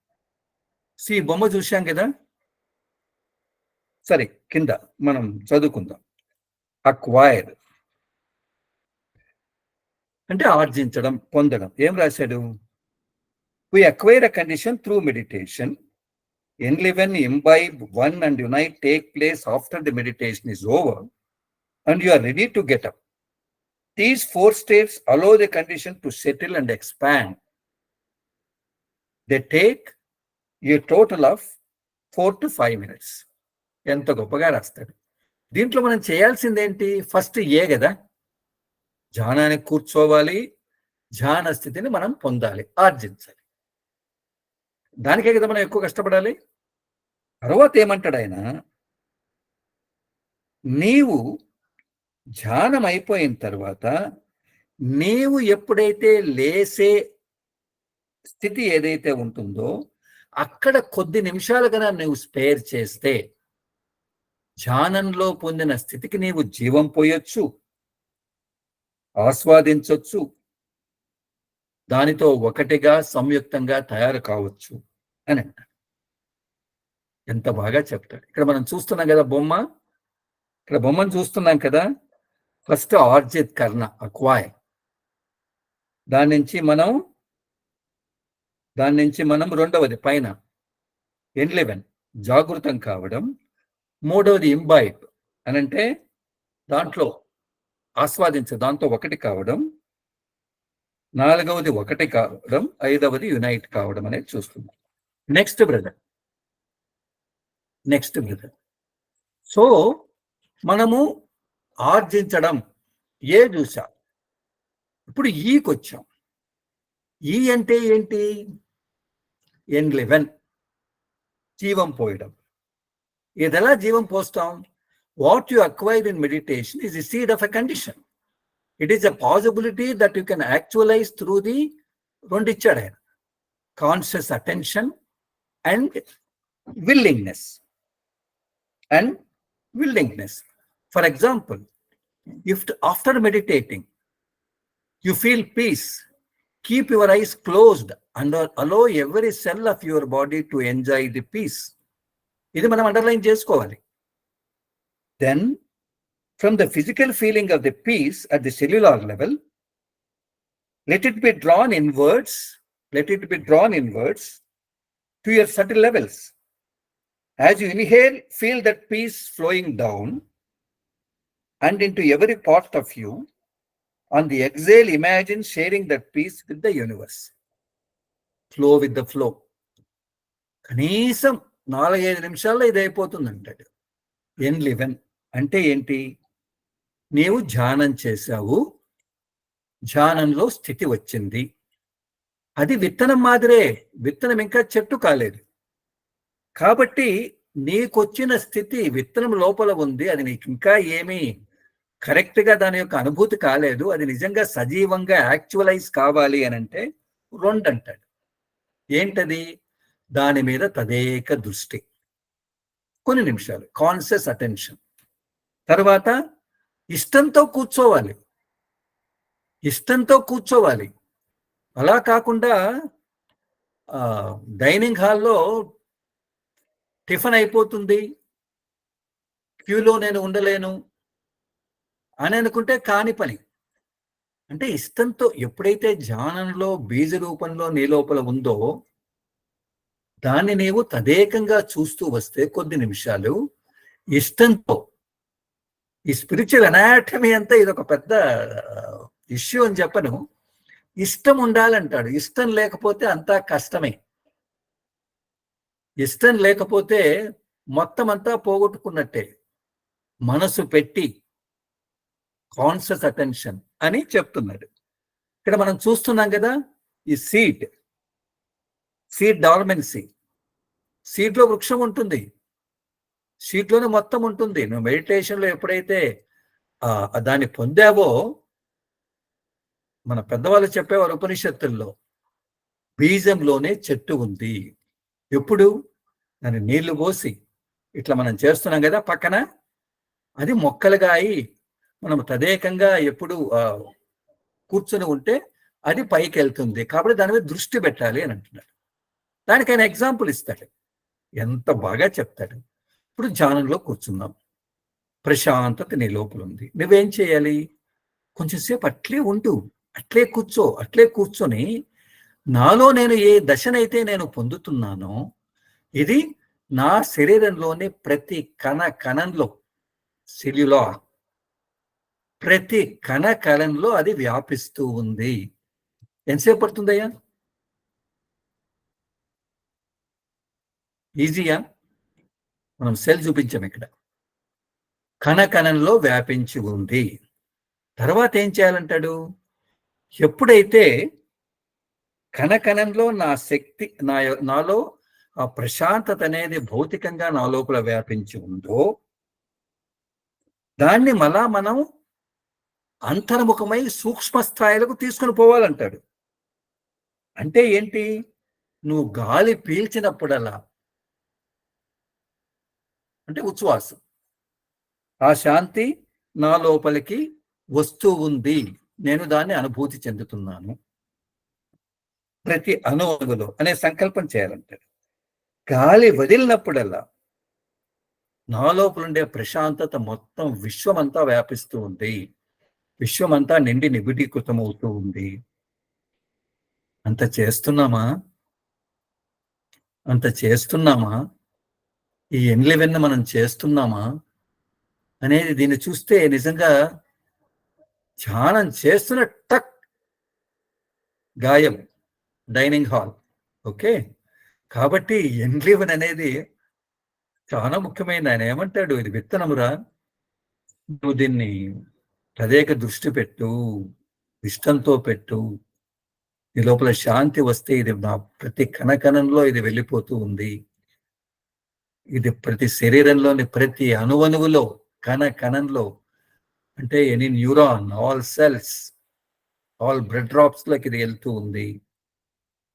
బొమ్మ చూశాం కదా. సరే, కింద మనం చదువుకుందాం. అక్వైర్ అంటే ఆర్జించడం, పొందడం. ఏం రాశాడు? We acquire a condition through meditation. Enliven, imbibe, one and unite take place after the meditation is over and you are ready to get up. These 4 states allow the condition to settle and expand. They take a total of 4 to 5 minutes. ఎంత గొప్పగా రాస్తాడు. దీంట్లో మనం చేయాల్సిందేంటి? ఫస్ట్ ఏ కదా, ధ్యానానికి కూర్చోవాలి, ధ్యాన స్థితిని మనం పొందాలి, ఆర్జించాలి. దానికే కదా మనం ఎక్కువ కష్టపడాలి. తర్వాత ఏమంటాడు ఆయన, నీవు ధ్యానం అయిపోయిన తర్వాత నీవు ఎప్పుడైతే లేసే స్థితి ఏదైతే ఉంటుందో అక్కడ కొద్ది నిమిషాలు కన్నా నువ్వు స్పేర్ చేస్తే ధ్యానంలో పొందిన స్థితికి నీవు జీవం పోయొచ్చు, ఆస్వాదించొచ్చు, దానితో ఒకటిగా సంయుక్తంగా తయారు కావచ్చు అని అంటారు. ఎంత బాగా చెప్తాడు. ఇక్కడ మనం చూస్తున్నాం కదా బొమ్మ, ఇక్కడ బొమ్మను చూస్తున్నాం కదా. ఫస్ట్ ఆర్జిత్ కర్ణ, అక్వైర్. దాని నుంచి మనం రెండవది పైన ఎన్లివెన్, జాగృతం కావడం. మూడవది ఇంబైబ్ అనంటే దాంట్లో దాంతో ఒకటి కావడం. నాలుగవది ఒకటి కావడం. ఐదవది యునైట్ కావడం అనేది చూస్తున్నాం. Next brother. సో మనము ఆర్జించడం ఏ చూసా. ఇప్పుడు ఈకి వచ్చాం. ఈ అంటే ఏంటి? ఎన్లివెన్, జీవం పోయడం. ఇదెలా జీవం పోస్తాం? What you acquire in meditation is the seed of a condition. It is a possibility that you can actualise through the రెండు ఇచ్చాడు ఆయన, conscious attention and willingness. For example, if after meditating you feel peace, keep your eyes closed and allow every cell of your body to enjoy the peace. ఇది మనం అండర్లైన్ చేసుకోవాలి. Then from the physical feeling of the peace at the cellular level, let it be drawn inwards to your subtle levels. As you inhale, feel that peace flowing down and into every part of you. On the exhale, imagine sharing that peace with the universe. Flow with the flow. కనీసం 4-5 నిమిషాల్లో ఇది అయిపోతుంది అంటాడు. ఎన్లివెన్ అంటే ఏంటి? నీవు ధ్యానం చేశావు, ధ్యానంలో స్థితి వచ్చింది. అది విత్తనం మాదిరే, విత్తనం ఇంకా చెట్టు కాలేదు. కాబట్టి నీకొచ్చిన స్థితి విత్తనం లోపల ఉంది. అది నీకు ఇంకా ఏమీ కరెక్ట్గా దాని యొక్క అనుభూతి కాలేదు. అది నిజంగా సజీవంగా యాక్చువలైజ్ కావాలి అని అంటే రెండు అంటాడు. ఏంటది? దాని మీద తదేక దృష్టి, కొన్ని నిమిషాలు కాన్షియస్ అటెన్షన్. తర్వాత ఇష్టంతో కూర్చోవాలి. అలా కాకుండా డైనింగ్ హాల్లో టిఫిన్ అయిపోతుంది, క్యూలో నేను ఉండలేను అని అనుకుంటే కాని పని. అంటే ఇష్టంతో ఎప్పుడైతే ధ్యానంలో బీజ రూపంలో నీ లోపల ఉందో దాన్ని నీవు తదేకంగా చూస్తూ వస్తే కొద్ది నిమిషాలు ఇష్టంతో. ఈ స్పిరిచువల్ అనాటమీ అంతా ఇది ఒక పెద్ద ఇష్యూ అని చెప్పను. ఇష్టం ఉండాలంటాడు. ఇష్టం లేకపోతే అంతా కష్టమే. ఇష్టం లేకపోతే మొత్తం అంతా పోగొట్టుకున్నట్టే. మనసు పెట్టి కాన్షియస్ అటెన్షన్ అని చెప్తున్నాడు. ఇక్కడ మనం చూస్తున్నాం కదా, ఈ సీడ్ డార్మెన్సీ. సీడ్లో వృక్షం ఉంటుంది, సీడ్లోనే మొత్తం ఉంటుంది. నువ్వు మెడిటేషన్లో ఎప్పుడైతే దాన్ని పొందావో, మన పెద్దవాళ్ళు చెప్పేవారు ఉపనిషత్తుల్లో, బీజంలోనే చెట్టు ఉంది. ఎప్పుడు? దాన్ని నీళ్లు పోసి ఇట్లా మనం చేస్తున్నాం కదా పక్కన, అది మొక్కలుగా అయి మనం తదేకంగా ఎప్పుడు కూర్చొని ఉంటే అది పైకి వెళ్తుంది. కాబట్టి దాని మీద దృష్టి పెట్టాలి అని అంటున్నాడు. దానికి ఆయన ఎగ్జాంపుల్ ఇస్తాడు, ఎంత బాగా చెప్తాడు. ఇప్పుడు ధ్యానంలో కూర్చున్నాం, ప్రశాంతత నీ లోపల ఉంది. నువ్వేం చేయాలి? కొంచెంసేపు అట్లే ఉంటూ అట్లే కూర్చొని నాలో నేను ఏ దశనైతే నేను పొందుతున్నానో ఇది నా శరీరంలోని ప్రతి కణంలో, సెల్యులార్ ప్రతి కణంలో అది వ్యాపిస్తూ ఉంది. ఎంతసేపు పడుతుందయ్యా? ఈజీయా? మనం సెల్ చూపించాం ఇక్కడ. కణకణంలో వ్యాపించి ఉంది. తర్వాత ఏం చేయాలంటాడు? ఎప్పుడైతే కణకణంలో నా శక్తి, నాలో ఆ ప్రశాంతత అనేది భౌతికంగా నా లోపల వ్యాపించి ఉందో, దాన్ని మళ్ళా మనం అంతర్ముఖమై సూక్ష్మ స్థాయిలకు తీసుకుని పోవాలంటాడు. అంటే ఏంటి? నువ్వు గాలి పీల్చినప్పుడల్లా, అంటే ఉచ్ఛ్వాసం, ఆ శాంతి నా లోపలికి వస్తూ ఉంది, నేను దాన్ని అనుభూతి చెందుతున్నాను ప్రతి అణువులో అనే సంకల్పం చేయాలంటాడు. గాలి వదిలినప్పుడల్లా నా లోపల ఉండే ప్రశాంతత మొత్తం విశ్వమంతా వ్యాపిస్తూ ఉంది, విశ్వమంతా నిండి నిబిడీకృతమవుతూ ఉంది. అంత చేస్తున్నామా? అంత చేస్తున్నామా? ఈ ఎన్లివెన్ మనం చేస్తున్నామా అనేది దీన్ని చూస్తే నిజంగా ధ్యానం చేస్తున్న టక్ గాయం, డైనింగ్ హాల్. ఓకే, కాబట్టి ఎన్లివెన్ అనేది చాలా ముఖ్యమైన. ఆయన ఏమంటాడు? ఇది విత్తనమురా, నువ్వు దీన్ని ప్రత్యేక దృష్టి పెట్టు, ఇష్టంతో పెట్టు, నీ లోపల శాంతి వస్తే ఇది నా ప్రతి కణకణంలో ఇది వెళ్ళిపోతూ ఉంది, ఇది ప్రతి శరీరంలోని ప్రతి అణువణువులో, కణంలో, అంటే any neuron, all cells, all blood drops లోకి ఇది వెళ్తూ ఉంది.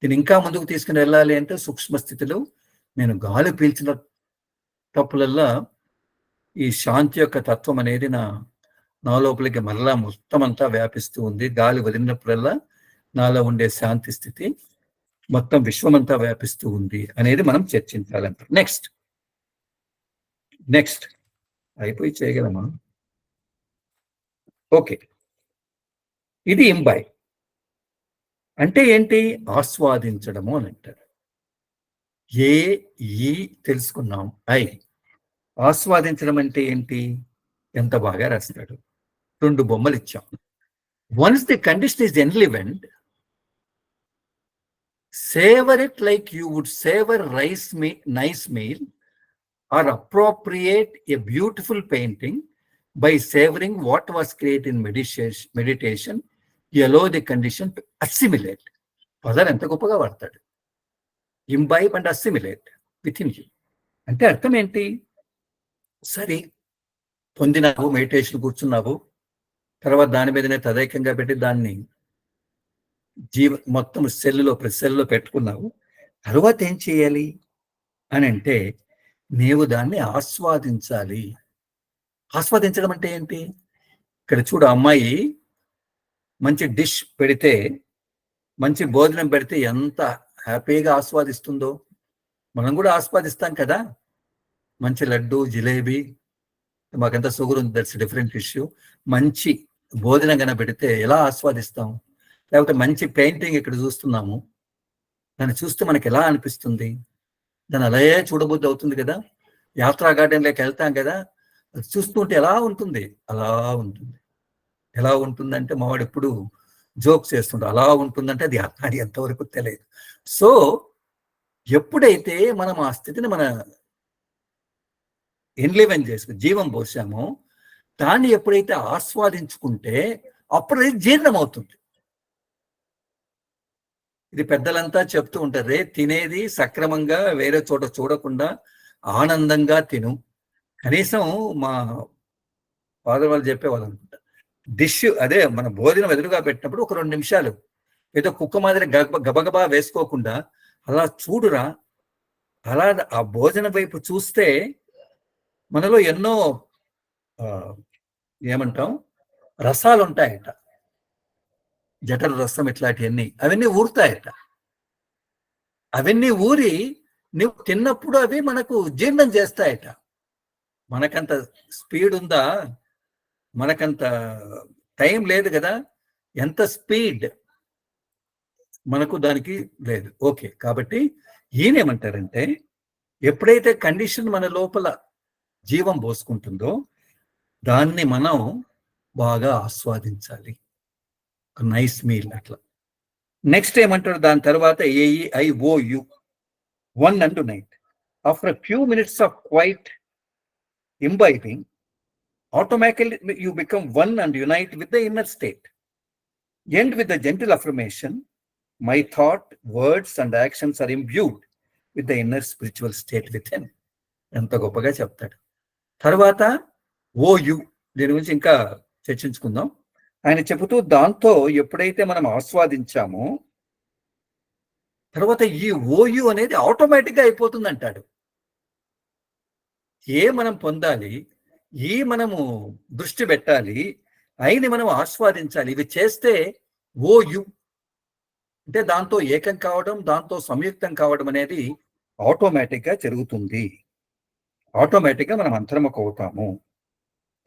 దీన్ని ఇంకా ముందుకు తీసుకుని వెళ్ళాలి అంటే సూక్ష్మ స్థితిలో నేను గాలి పీల్చిన తప్పులల్లా ఈ శాంతి యొక్క తత్వం అనేది నా లోపలికి మరలా మొత్తం అంతా వ్యాపిస్తూ ఉంది. గాలి వదిలినప్పుడల్లా నాలో ఉండే శాంతి స్థితి మొత్తం విశ్వమంతా వ్యాపిస్తూ ఉంది అనేది మనం చర్చించాలంట. నెక్స్ట్ అయిపోయి చేయగలమా? ఓకే, ఇది ఇంబైబ్ అంటే ఏంటి? ఆస్వాదించడము అని అంటారు. ఈ తెలుసుకున్నాం. ఆస్వాదించడం అంటే ఏంటి? ఎంత బాగా రాస్తాడు. 2 బొమ్మలు ఇచ్చాం. Once the condition is enlivened, savor it like you would savor nice meal or appropriate a beautiful painting. By savoring what was created in meditation, you allow the condition to assimilate. పదాలు ఎంత గొప్పగా వాడతాడు. Imbibe and assimilate within you అంటే అర్థం ఏంటి? సరే, పొందినావు, మెడిటేషన్ కూర్చున్నావు, తర్వాత దాని మీదనే తదేకంగా పెట్టి దాన్ని మొత్తం ప్రతి సెల్లో పెట్టుకున్నావు. తర్వాత ఏం చేయాలి అని అంటే, నీవు దాన్ని ఆస్వాదించాలి. ఆస్వాదించడం అంటే ఏంటి? ఇక్కడ చూడు, అమ్మాయి మంచి డిష్ పెడితే, మంచి భోజనం పెడితే ఎంత హ్యాపీగా ఆస్వాదిస్తుందో మనం కూడా ఆస్వాదిస్తాం కదా. మంచి లడ్డు, జిలేబీ, మాకంతా షుగర్ ఉంది, దట్స్ డిఫరెంట్ ఇష్యూ. మంచి భోజనం కన్నా పెడితే ఎలా ఆస్వాదిస్తాం? లేకపోతే మంచి పెయింటింగ్ ఇక్కడ చూస్తున్నాము, దాన్ని చూస్తే మనకి ఎలా అనిపిస్తుంది? దాన్ని అలాగే చూడబుద్ధి అవుతుంది కదా. యాత్రా గార్డెన్లోకి వెళ్తాం కదా, అది చూస్తుంటే ఎలా ఉంటుంది? అలా ఉంటుంది. ఎలా ఉంటుందంటే మావాడు ఎప్పుడు జోక్స్ చేస్తుంటాడు. అలా ఉంటుందంటే అది ఎంతవరకు తెలియదు. సో ఎప్పుడైతే మనం ఆ స్థితిని మన ఎన్లివెన్ చేసుకుని జీవం పోసామో, దాన్ని ఎప్పుడైతే ఆస్వాదించుకుంటే అప్పుడు అది జీర్ణం అవుతుంది. ఇది పెద్దలంతా చెప్తూ ఉంటారు, తినేది సక్రమంగా వేరే చోట చూడకుండా ఆనందంగా తిను. కనీసం మా ఫాదర్ వాళ్ళు చెప్పేవాళ్ళు అనుకుంటా, డిష్ అదే మన భోజనం ఎదురుగా పెట్టినప్పుడు ఒక 2 నిమిషాలు ఏదో కుక్క మాదిరి గబగబా వేసుకోకుండా అలా చూడురా. అలా ఆ భోజనం వైపు చూస్తే మనలో ఎన్నో ఏమంటాం రసాలు ఉంటాయట, జఠర రసం ఇట్లాంటివన్నీ, అవన్నీ ఊరుతాయట. అవన్నీ ఊరి నువ్వు తిన్నప్పుడు అవి మనకు జీర్ణం చేస్తాయట. మనకంత స్పీడ్ ఉందా? మనకంత టైం లేదు కదా. ఎంత స్పీడ్ మనకు దానికి లేదు. ఓకే, కాబట్టి ఈయనేమంటారంటే, ఎప్పుడైతే కండిషన్ మన లోపల జీవం పోసుకుంటుందో దాన్ని మనం బాగా ఆస్వాదించాలి. నైస్ మీల్ అట్లా. నెక్స్ట్ ఏమంటారు దాని తర్వాత AEIOU 1 and 9. after a few minutes of quiet imbibing, automatically you become one and unite with the inner state. End with the gentle affirmation, my thought, words and actions are imbued with the inner spiritual state within. ఎంత గొప్పగా చెప్తాడు. తర్వాత ఓయు, దీని గురించి ఇంకా చర్చించుకుందాం. ఆయన చెబుతూ దాంతో ఎప్పుడైతే మనం ఆస్వాదించామో తర్వాత ఈ ఓయు అనేది ఆటోమేటిక్గా అయిపోతుంది అంటాడు. ఏ మనం పొందాలి, ఈ మనము దృష్టి పెట్టాలి, అయిని మనం ఆస్వాదించాలి. ఇవి చేస్తే ఓయు అంటే దాంతో ఏకం కావడం, దాంతో సంయుక్తం కావడం అనేది ఆటోమేటిక్గా జరుగుతుంది. ఆటోమేటిక్గా మనం అంతర్ముఖ అవుతాము.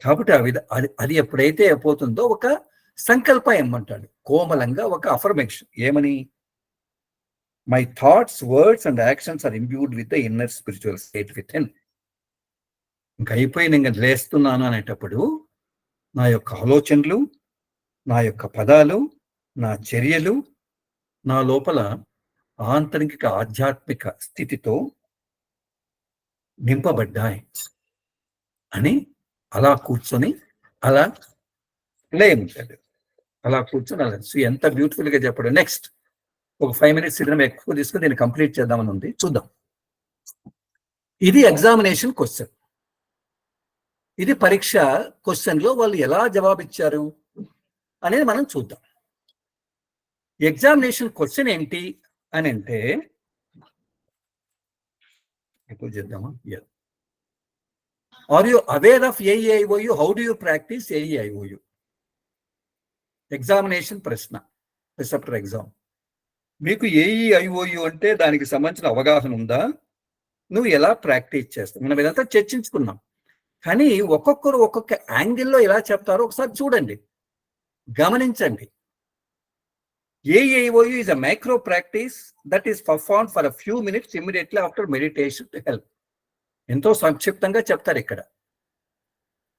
కాబట్టి అది ఎప్పుడైతే అయిపోతుందో ఒక సంకల్పం ఏమంటాడు, కోమలంగా ఒక అఫర్మేషన్. ఏమని? My thoughts, words and actions are imbued with the inner spiritual state within. ఇంక అయిపోయి నేను లేస్తున్నాను అనేటప్పుడు నా యొక్క ఆలోచనలు, నా యొక్క పదాలు, నా చర్యలు నా లోపల ఆంతరిక ఆధ్యాత్మిక స్థితితో నింపబడ్డాయి అని అలా కూర్చొని అలా లేముంటాడు. అలా కూర్చొని అలా ఎంత బ్యూటిఫుల్ గా చెప్పాడు. నెక్స్ట్ ఒక 5 minutes సిద్ధం ఎక్కువ తీసుకుని దీన్ని కంప్లీట్ చేద్దామని ఉంది. చూద్దాం. ఇది ఎగ్జామినేషన్ క్వశ్చన్. ఇది పరీక్ష క్వశ్చన్లో వాళ్ళు ఎలా జవాబిచ్చారు అనేది మనం చూద్దాం. ఎగ్జామినేషన్ క్వశ్చన్ ఏంటి అని అంటే, ఎప్పుడు చేద్దామా? Are you aware of A E I O U? How do you practice A E I O U? Examination ప్రశ్న, రిసెప్టర్ ఎగ్జామ్. మీకు ఏఈఐఓయు అంటే దానికి సంబంధించిన అవగాహన ఉందా? నువ్వు ఎలా ప్రాక్టీస్ చేస్తావు? మనం ఇదంతా చర్చించుకున్నాం. కానీ ఒక్కొక్కరు ఒక్కొక్క యాంగిల్లో ఎలా చెప్తారో ఒకసారి చూడండి, గమనించండి. AEIOU is a macro practice that is performed for a few minutes immediately after meditation to help. ఎంతో సంక్షిప్తంగా చెప్తారు ఇక్కడ.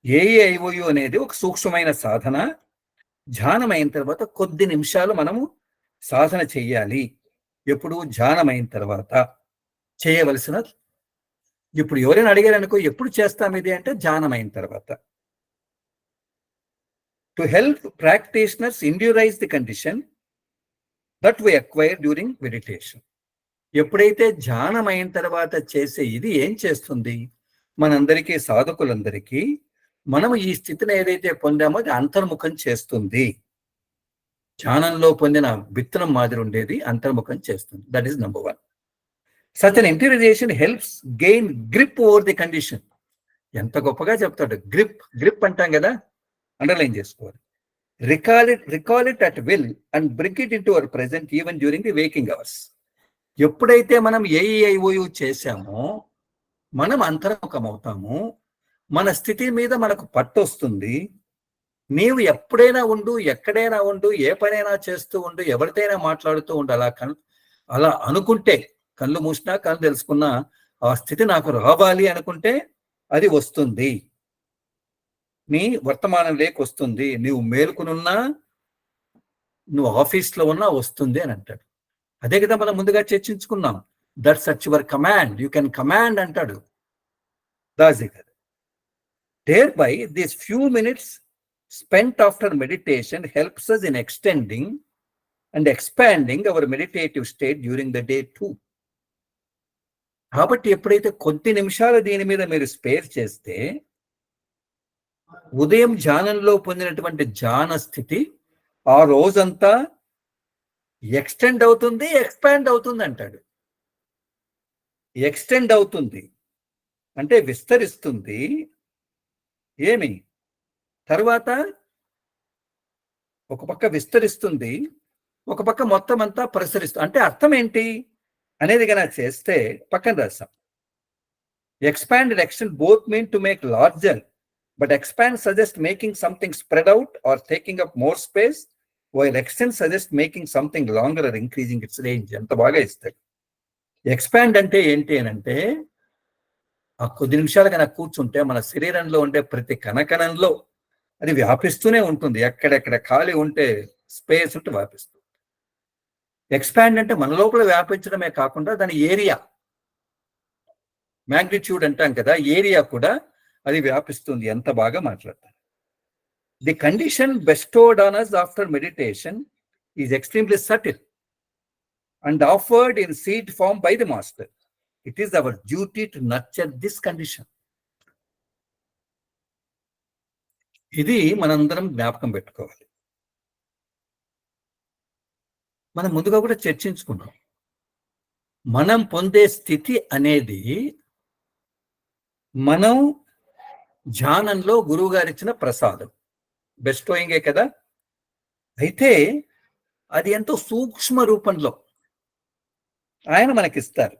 AEIOU అనేది ఒక సూక్ష్మమైన సాధన. ధ్యానం అయిన తర్వాత కొద్ది నిమిషాలు మనము సాధన చెయ్యాలి. ఎప్పుడు? ధ్యానం అయిన తర్వాత చేయవలసిన. ఇప్పుడు ఎవరైనా అడిగారు అనుకో, ఎప్పుడు చేస్తాం ఇది అంటే ధ్యానం అయిన తర్వాత. To help practitioners interiorise the condition that we acquire during meditation. ఎప్పుడైతే ధ్యానం అయిన తర్వాత చేసే ఇది ఏం చేస్తుంది? మనందరికీ, సాధకులందరికీ మనం ఈ స్థితిని ఏదైతే పొందామో అది అంతర్ముఖం చేస్తుంది. ధ్యానంలో పొందిన విత్తనం మాదిరి ఉండేది అంతర్ముఖం చేస్తుంది. That is number 1. Such an interiorisation helps gain grip over the condition. ఎంత గొప్పగా చెప్తాడు. గ్రిప్ అంటాం కదా, అండర్లైన్ చేసుకోవాలి. Recall it at will and bring it into our present even during the waking hours. ఎప్పుడైతే మనం ఏఈఐఓయు చేశామో మనం అంతర్ముఖం అవుతాము. మన స్థితి మీద మనకు పట్టు వస్తుంది. నీవు ఎప్పుడైనా ఉండు, ఎక్కడైనా ఉండు, ఏ పనైనా చేస్తూ ఉండు, ఎవరితోనైనా మాట్లాడుతూ ఉండు. అలా అనుకుంటే, కళ్ళు మూసినా కళ్ళు తెలుసుకున్నా ఆ స్థితి నాకు రావాలి అనుకుంటే అది వస్తుంది. నీ వర్తమానం వస్తుంది. నువ్వు మేలుకునున్నా, నువ్వు ఆఫీస్లో ఉన్నా వస్తుంది అని అంటాడు. అదే కదా మనం ముందుగా చర్చించుకున్నాం. That such your command, you can command అంటాడు. దాసి కదా. Thereby this few minutes spent after meditation helps us in extending and expanding our meditative state during the day too. కాబట్టి ఎప్పుడైతే కొద్ది నిమిషాలు దీని మీద మీరు స్పేర్ చేస్తే ఉదయం ధ్యానంలో పొందినటువంటి ధ్యాన స్థితి ఆ రోజంతా ఎక్స్టెండ్ అవుతుంది, ఎక్స్పాండ్ అవుతుంది అంటాడు. ఎక్స్టెండ్ అవుతుంది అంటే విస్తరిస్తుంది. ఏమి? తర్వాత ఒక పక్క విస్తరిస్తుంది, ఒక పక్క మొత్తం అంతా ప్రసరిస్తుంది. అంటే అర్థం ఏంటి అనేది కనుక చేస్తే పక్కన రాస్తాం. Expand and extend both mean to make larger, but expand suggests making something spread out or taking up more space, while extend suggests making something longer or increasing its range. ఎంత బాగా ఇస్తాడు. ఎక్స్పాండ్ అంటే ఏంటి అని అంటే, ఆ కొద్ది నిమిషాలు కనుక కూర్చుంటే మన శరీరంలో ఉండే ప్రతి కణకణంలో అది వ్యాపిస్తూనే ఉంటుంది. ఎక్కడెక్కడ ఖాళీ ఉంటే స్పేస్ ఉంటే వ్యాపిస్తుంది. ఎక్స్పాండ్ అంటే మన లోపల వ్యాపించడమే కాకుండా దాని ఏరియా, మ్యాగ్నిట్యూడ్ అంటాం కదా, ఏరియా కూడా అది వ్యాపిస్తుంది. ఎంత బాగా మాట్లాడతారు. The condition bestowed on us after meditation is extremely subtle and offered in seed form by the master. It is our duty to nurture this condition. ఇది మనందరం జ్ఞాపకం పెట్టుకోవాలి. మనం ముందుగా కూడా చర్చించుకున్నాం. మనం పొందే స్థితి అనేది మనం ధ్యానంలో గురువు గారు ఇచ్చిన ప్రసాదం, బెస్టోయింగే కదా. అయితే అది ఎంతో సూక్ష్మ రూపంలో ఆయన మనకిస్తారు.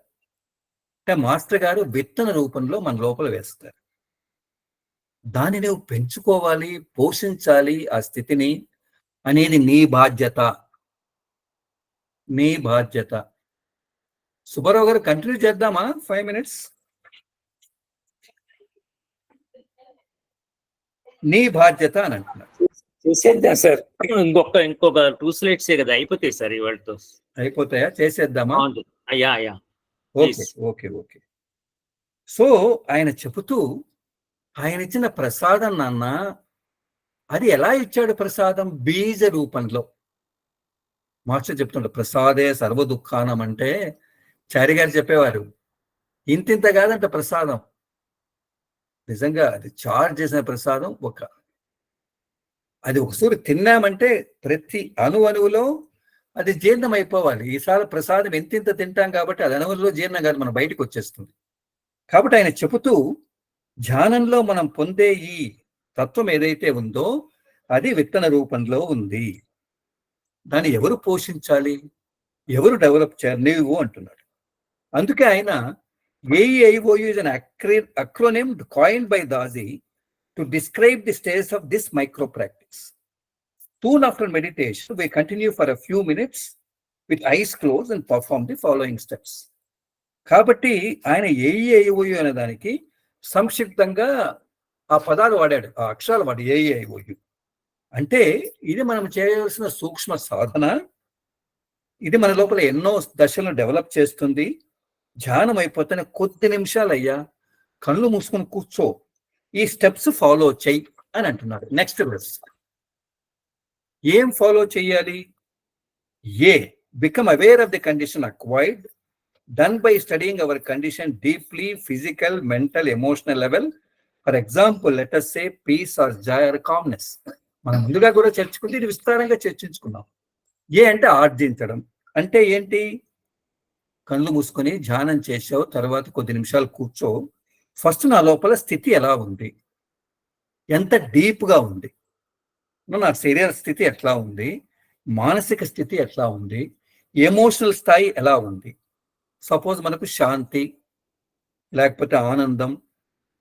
అంటే మాస్టర్ గారు విత్తన రూపంలో మన లోపల వేస్తారు. దాన్ని నువ్వు పెంచుకోవాలి, పోషించాలి ఆ స్థితిని అనేది నీ బాధ్యత. నీ బాధ్యత. సుబ్బారావు గారు కంటిన్యూ చేద్దామా 5 minutes? నీ బాధ్యత అని అంటున్నారు. చేసేద్దాం సార్. ఇంకొక 2 slides కదా అయిపోతాయి సార్ ఇవాళతో. అయిపోతాయా? చేసేద్దామా? అయ్యా. ఓకే. సో ఆయన చెబుతూ, ఆయన ఇచ్చిన ప్రసాదం నాన్న, అది ఎలా ఇచ్చాడు ప్రసాదం? బీజ రూపంలో. మాస్టర్ చెప్తుంటారు ప్రసాదే సర్వ దుఃఖానం అంటే, చారి గారు చెప్పేవారు ఇంతింత కాదంట ప్రసాదం. నిజంగా అది చార్జ్ చేసిన ప్రసాదం. అది ఒకసారి తిన్నామంటే ప్రతి అణువులో అది జీర్ణం అయిపోవాలి. ఈసారి ప్రసాదం ఎంతింత తింటాం కాబట్టి అది అణువుల్లో జీర్ణం కాదు, మనం బయటకు వచ్చేస్తుంది. కాబట్టి ఆయన చెబుతూ, ధ్యానంలో మనం పొందే ఈ తత్వం ఏదైతే ఉందో అది విత్తన రూపంలో ఉంది. దాన్ని ఎవరు పోషించాలి, ఎవరు డెవలప్ చేయాలి? నీవు అంటున్నాడు. అందుకే ఆయన AEIOU is an acronym coined by Dazi to describe the stages of this micro practice. Soon after meditation, we continue for a few minutes with eyes closed and perform the following steps. కాబట్టి ఆయన AEIOU అనే దానికి సంక్షిప్తంగా ఆ పదాలు వాడాడు, ఆ అక్షరాలు వాడు. AEIOU అంటే ఇది మనం చేయవలసిన సూక్ష్మ సాధన. ఇది మన లోపల ఎన్నో దశలను డెవలప్ చేస్తుంది. ధ్యానం అయిపోతేనే కొద్ది నిమిషాలు అయ్యా, కళ్ళు మూసుకొని కూర్చో, ఈ స్టెప్స్ ఫాలో చెయ్యి అని అంటున్నాడు. నెక్స్ట్ వర్స్ ఏం ఫాలో చెయ్యాలి? Become aware of the condition acquired done by studying our condition deeply, physical, mental, emotional level. For example let us say peace or joy or calmness. మనం ముందుగా కూడా చర్చించుకుంటే ఇది విస్తారంగా చర్చించుకున్నాం. అంటే ఆర్జించడం అంటే ఏంటి? కళ్ళు మూసుకొని ధ్యానం చేసావు, తర్వాత కొద్ది నిమిషాలు కూర్చో. ఫస్ట్ నా లోపల స్థితి ఎలా ఉంది, ఎంత డీప్గా ఉంది, నా శరీర స్థితి ఎట్లా ఉంది, మానసిక స్థితి ఎట్లా ఉంది, ఎమోషనల్ స్థాయి ఎలా ఉంది. సపోజ్ మనకు శాంతి లేకపోతే ఆనందం,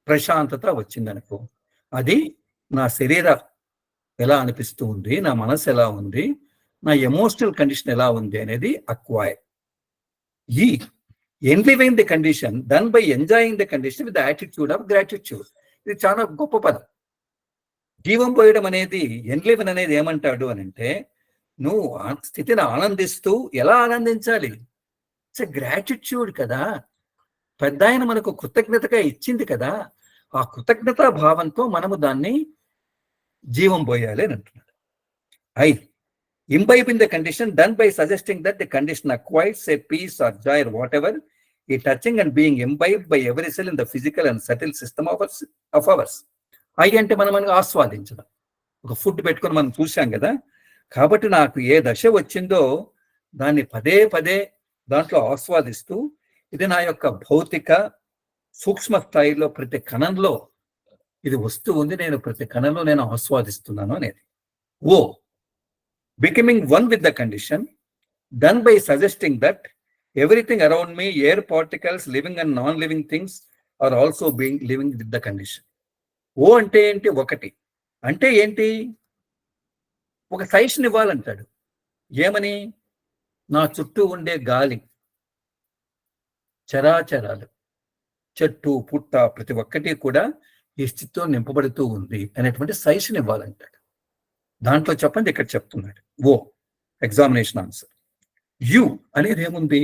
ప్రశాంతత వచ్చిందనుకో, అది నా శరీర ఎలా అనిపిస్తూ ఉంది, నా మనసు ఎలా ఉంది, నా ఎమోషనల్ కండిషన్ ఎలా ఉంది అనేది acquire. enliven the condition done by enjoying the condition with the attitude of gratitude. ఇది చాలా గొప్ప పదం. జీవం పోయడం అనేది, ఎన్లివెన్ అనేది ఏమంటాడు అని అంటే, నువ్వు ఆ స్థితిని ఆనందిస్తూ ఎలా ఆనందించాలి? ఇట్స్ గ్రాటిట్యూడ్ కదా. పెద్ద ఆయన మనకు కృతజ్ఞతగా ఇచ్చింది కదా, ఆ కృతజ్ఞతా భావంతో మనము దాన్ని జీవం పోయాలి అని అంటున్నాడు. Imbibe in the condition done by suggesting that the condition acquires a peace or joy or whatever, a touching and being imbibed by every cell in the physical and subtle system of ours. అంటే మనం ఆస్వాదించడం. ఒక ఫుడ్ పెట్టుకొని మనం చూసాం కదా. కాబట్టి నాకు ఏ దశ వచ్చిందో దాన్ని పదే పదే దాంట్లో ఆస్వాదిస్తూ, ఇది నా యొక్క భౌతిక సూక్ష్మ స్థాయిలో ప్రతి కణంలో ఇది వస్తూ ఉంది, నేను ప్రతి కణంలో నేను ఆస్వాదిస్తున్నాను అనేది. Becoming one with the condition done by suggesting that everything around me, air particles, living and non-living things, are also being living with the condition. అంటే ఏంటి? ఒకటి అంటే ఏంటి? ఒక సజెషన్ ఇవ్వాలంటాడు. ఏమని? నా చుట్టూ ఉండే గాలి, చరాచరాలు, చెట్టు పుట్ట ప్రతి ఒక్కటి కూడా ఈ స్థితితో నింపబడుతూ ఉంది అనేటువంటి సజెషన్ ఇవ్వాలంటాడు. దాంట్లో చెప్పండి, ఇక్కడ చెప్తున్నాడు. Examination answer. అనేది ఏముంది?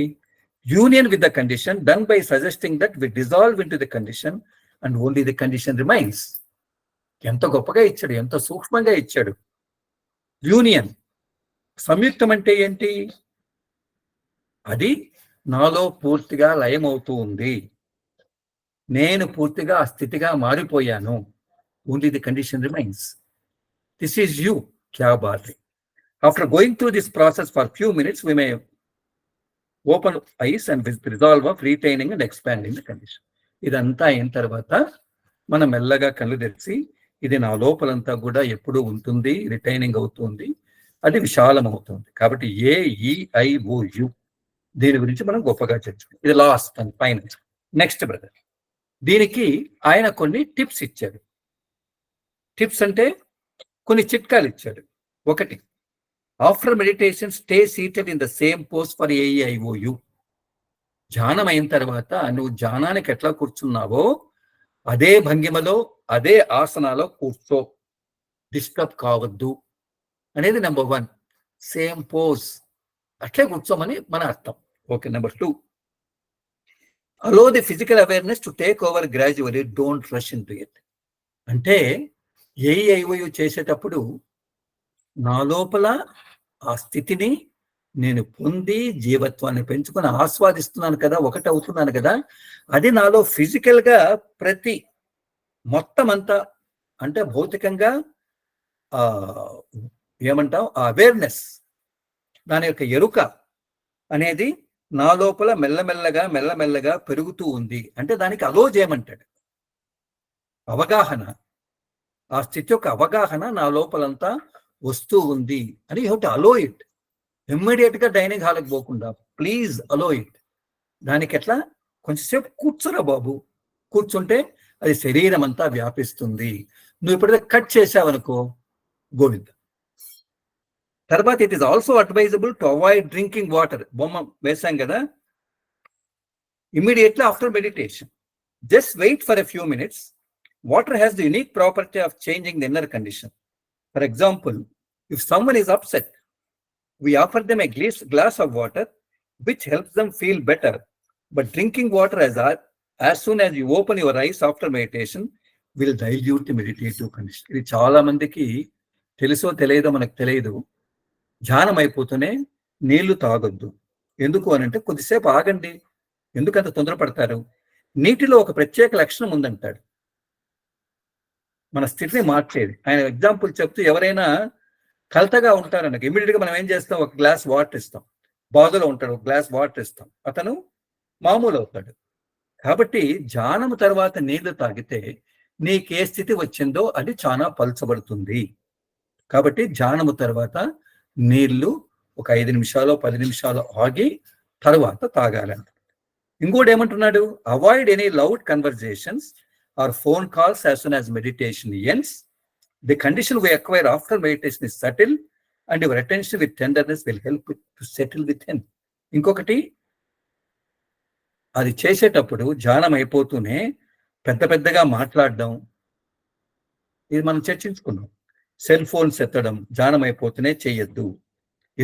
union with the condition done by suggesting that we dissolve into the condition and only the condition remains. ఎంత గొప్పగా ఇచ్చాడు, ఎంత సూక్ష్మంగా ఇచ్చాడు. యూనియన్, సంయుక్తం అంటే ఏంటి? అది నాలో పూర్తిగా లయమవుతూ ఉంది, నేను పూర్తిగా ఆ స్థితిగా మారిపోయాను. Only the condition remains. This is you. క్యా బాత్ హై. After going through this process for few minutes we may open eyes and resolve of retaining and expanding the condition. ఇదంతా అయిన తర్వాత మనం మెల్లగా కళ్ళు తెరిచి, ఇది నా లోపలంతా కూడా ఎప్పుడూ ఉంటుంది, రిటైనింగ్ అవుతుంది, అది విశాలం అవుతుంది. కాబట్టి AEIOU దీని గురించి మనం గొప్పగా చర్చించాం. ఇది last and final. Next brother, దీనికి ఆయన కొన్ని టిప్స్ ఇచ్చాడు. టిప్స్ అంటే కొన్ని చిట్కాలు ఇచ్చాడు. ఒకటి, after meditation stay seated in the same pose for AEIOU. ధ్యానం అయిన తర్వాత నువ్వు ధ్యానానికి ఎట్లా కూర్చున్నావో అదే భంగిమలో, అదే ఆసనాలో కూర్చో, డిస్టర్బ్ కావద్దు అనేది నెంబర్ 1. సేమ్ పోజ్, అట్లే కూర్చోమని మన అర్థం. Okay. Number 2, allow the physical awareness to take over gradually, don't rush into it. అంటే AEIOU చేసేటప్పుడు నా లోపల ఆ స్థితిని నేను పొంది జీవత్వాన్ని పెంచుకొని ఆస్వాదిస్తున్నాను కదా, ఒకటి అవుతున్నాను కదా, అది నాలో ఫిజికల్ గా ప్రతి మొత్తం అంతా, అంటే భౌతికంగా ఏమంటాం, ఆ అవేర్నెస్, దాని యొక్క ఎరుక అనేది నా లోపల మెల్లమెల్లగా మెల్లమెల్లగా పెరుగుతూ ఉంది. అంటే దానికి అలో చేయమంటాడు. అవగాహన, ఆ స్థితి యొక్క అవగాహన నా లోపలంతా వస్తూ ఉంది అని you have to allow it. Immediate గా డైనింగ్ హాల్కి పోకుండా ప్లీజ్ అలో ఇట్. దానికి ఎట్లా, కొంచెంసేపు కూర్చోరా బాబు, కూర్చుంటే అది శరీరం అంతా వ్యాపిస్తుంది. నువ్వు ఇప్పుడైతే కట్ చేసావనుకో, గోవింద. తర్వాత it is also advisable to avoid drinking water. బొమ్మ వేసాం కదా, immediately after meditation just wait for a few minutes. Water has the unique property of changing the inner condition. For example, if someone is upset, we offer them a glass of water which helps them feel better. But drinking water as soon as you open your eyes after meditation will dilute the meditative condition. ఇది చాలా మందికి తెలుసో తెలియదో మనకు తెలియదు. ధ్యానం అయిపోతూనే నీళ్లు తాగొద్దు. ఎందుకు అని అంటే, కొద్దిసేపు ఆగండి, ఎందుకంత తొందరపడతారు? నీటిలో ఒక ప్రత్యేక లక్షణం ఉందంటాడు, మన స్థితిని మార్చేది. ఆయన ఎగ్జాంపుల్ చెప్తూ, ఎవరైనా కలతగా ఉంటారనక ఇమీడియట్ గా మనం ఏం చేస్తాం, ఒక గ్లాస్ వాటర్ ఇస్తాం. బాధలో ఉంటాడు, ఒక గ్లాస్ వాటర్ ఇస్తాం, అతను మామూలు అవుతాడు. కాబట్టి ధ్యానము తర్వాత నీళ్లు తాగితే నీకే స్థితి వచ్చిందో అది చాలా పల్చబడుతుంది. కాబట్టి ధ్యానము తర్వాత నీళ్లు ఒక 5 నిమిషాలు 10 నిమిషాలు ఆగి తర్వాత తాగాలంట. ఇంకోటి ఏమంటున్నాడు, avoid any loud conversations or phone calls as soon as meditation ends. The condition we acquire after meditation is subtle, and your attention with tenderness will help it to settle within. ఇంకొకటి, అది చేసేటప్పుడు ధ్యానం అయిపోతూనే పెద్ద పెద్దగా మాట్లాడడం, ఇది మనం చర్చించుకున్నాం. సెల్ ఫోన్స్ ఎత్తడం ధ్యానం అయిపోతూనే చేయొద్దు.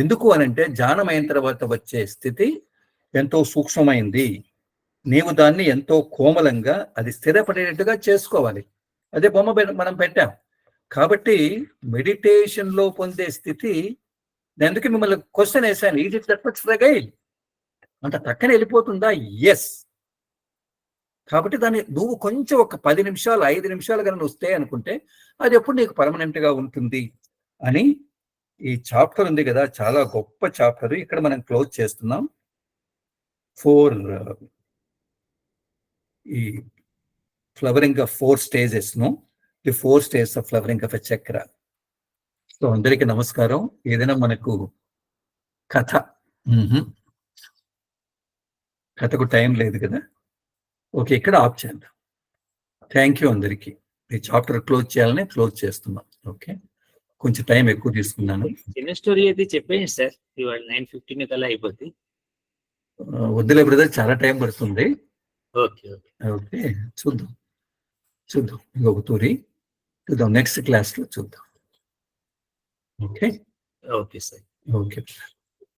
ఎందుకు అనంటే, ధ్యానం అయిన తర్వాత వచ్చే స్థితి ఎంతో సూక్ష్మమైంది. నీవు దాన్ని ఎంతో కోమలంగా అది స్థిరపడేటట్టుగా చేసుకోవాలి. అదే బొమ్మ మనం పెట్టాం. కాబట్టి మెడిటేషన్ లో పొందే స్థితి, అందుకే మిమ్మల్ని క్వశ్చన్ వేసాను, is it that much fragile, అంత టక్కన వెళ్ళిపోతుందా? ఎస్. కాబట్టి దాన్ని నువ్వు కొంచెం ఒక 10 నిమిషాలు 5 నిమిషాలు కనుక వస్తే అనుకుంటే అది ఎప్పుడు నీకు పర్మనెంట్ గా ఉంటుంది అని ఈ చాప్టర్ ఉంది కదా, చాలా గొప్ప చాప్టర్. ఇక్కడ మనం క్లోజ్ చేస్తున్నాం. 4 ఈ ఫ్లవరింగ్ ఆఫ్ 4 స్టేజెస్ ను, the 4 stages of flowering of a చక్ర. సో అందరికీ నమస్కారం. ఏదైనా మనకు కథకు టైం లేదు కదా, ఓకే, ఇక్కడ ఆఫ్ చేద్దాం. థ్యాంక్ యూ అందరికీ. ఈ చాప్టర్ క్లోజ్ చేయాలని క్లోజ్ చేస్తున్నాం. ఓకే, కొంచెం టైం ఎక్కువ తీసుకున్నాను. చిన్న స్టోరీ అయితే చెప్పేయండి సార్, ఇవాళ 9:15 కల్లా అయిపోద్ది. వద్దులే బ్రదర్, చాలా టైం పడుతుంది. ఓకే ఓకే ఓకే, చూద్దాం ఇంకొక తూరి చూద్దాం, నెక్స్ట్ క్లాస్ లో చూద్దాం. Okay okay sir. ఓకే.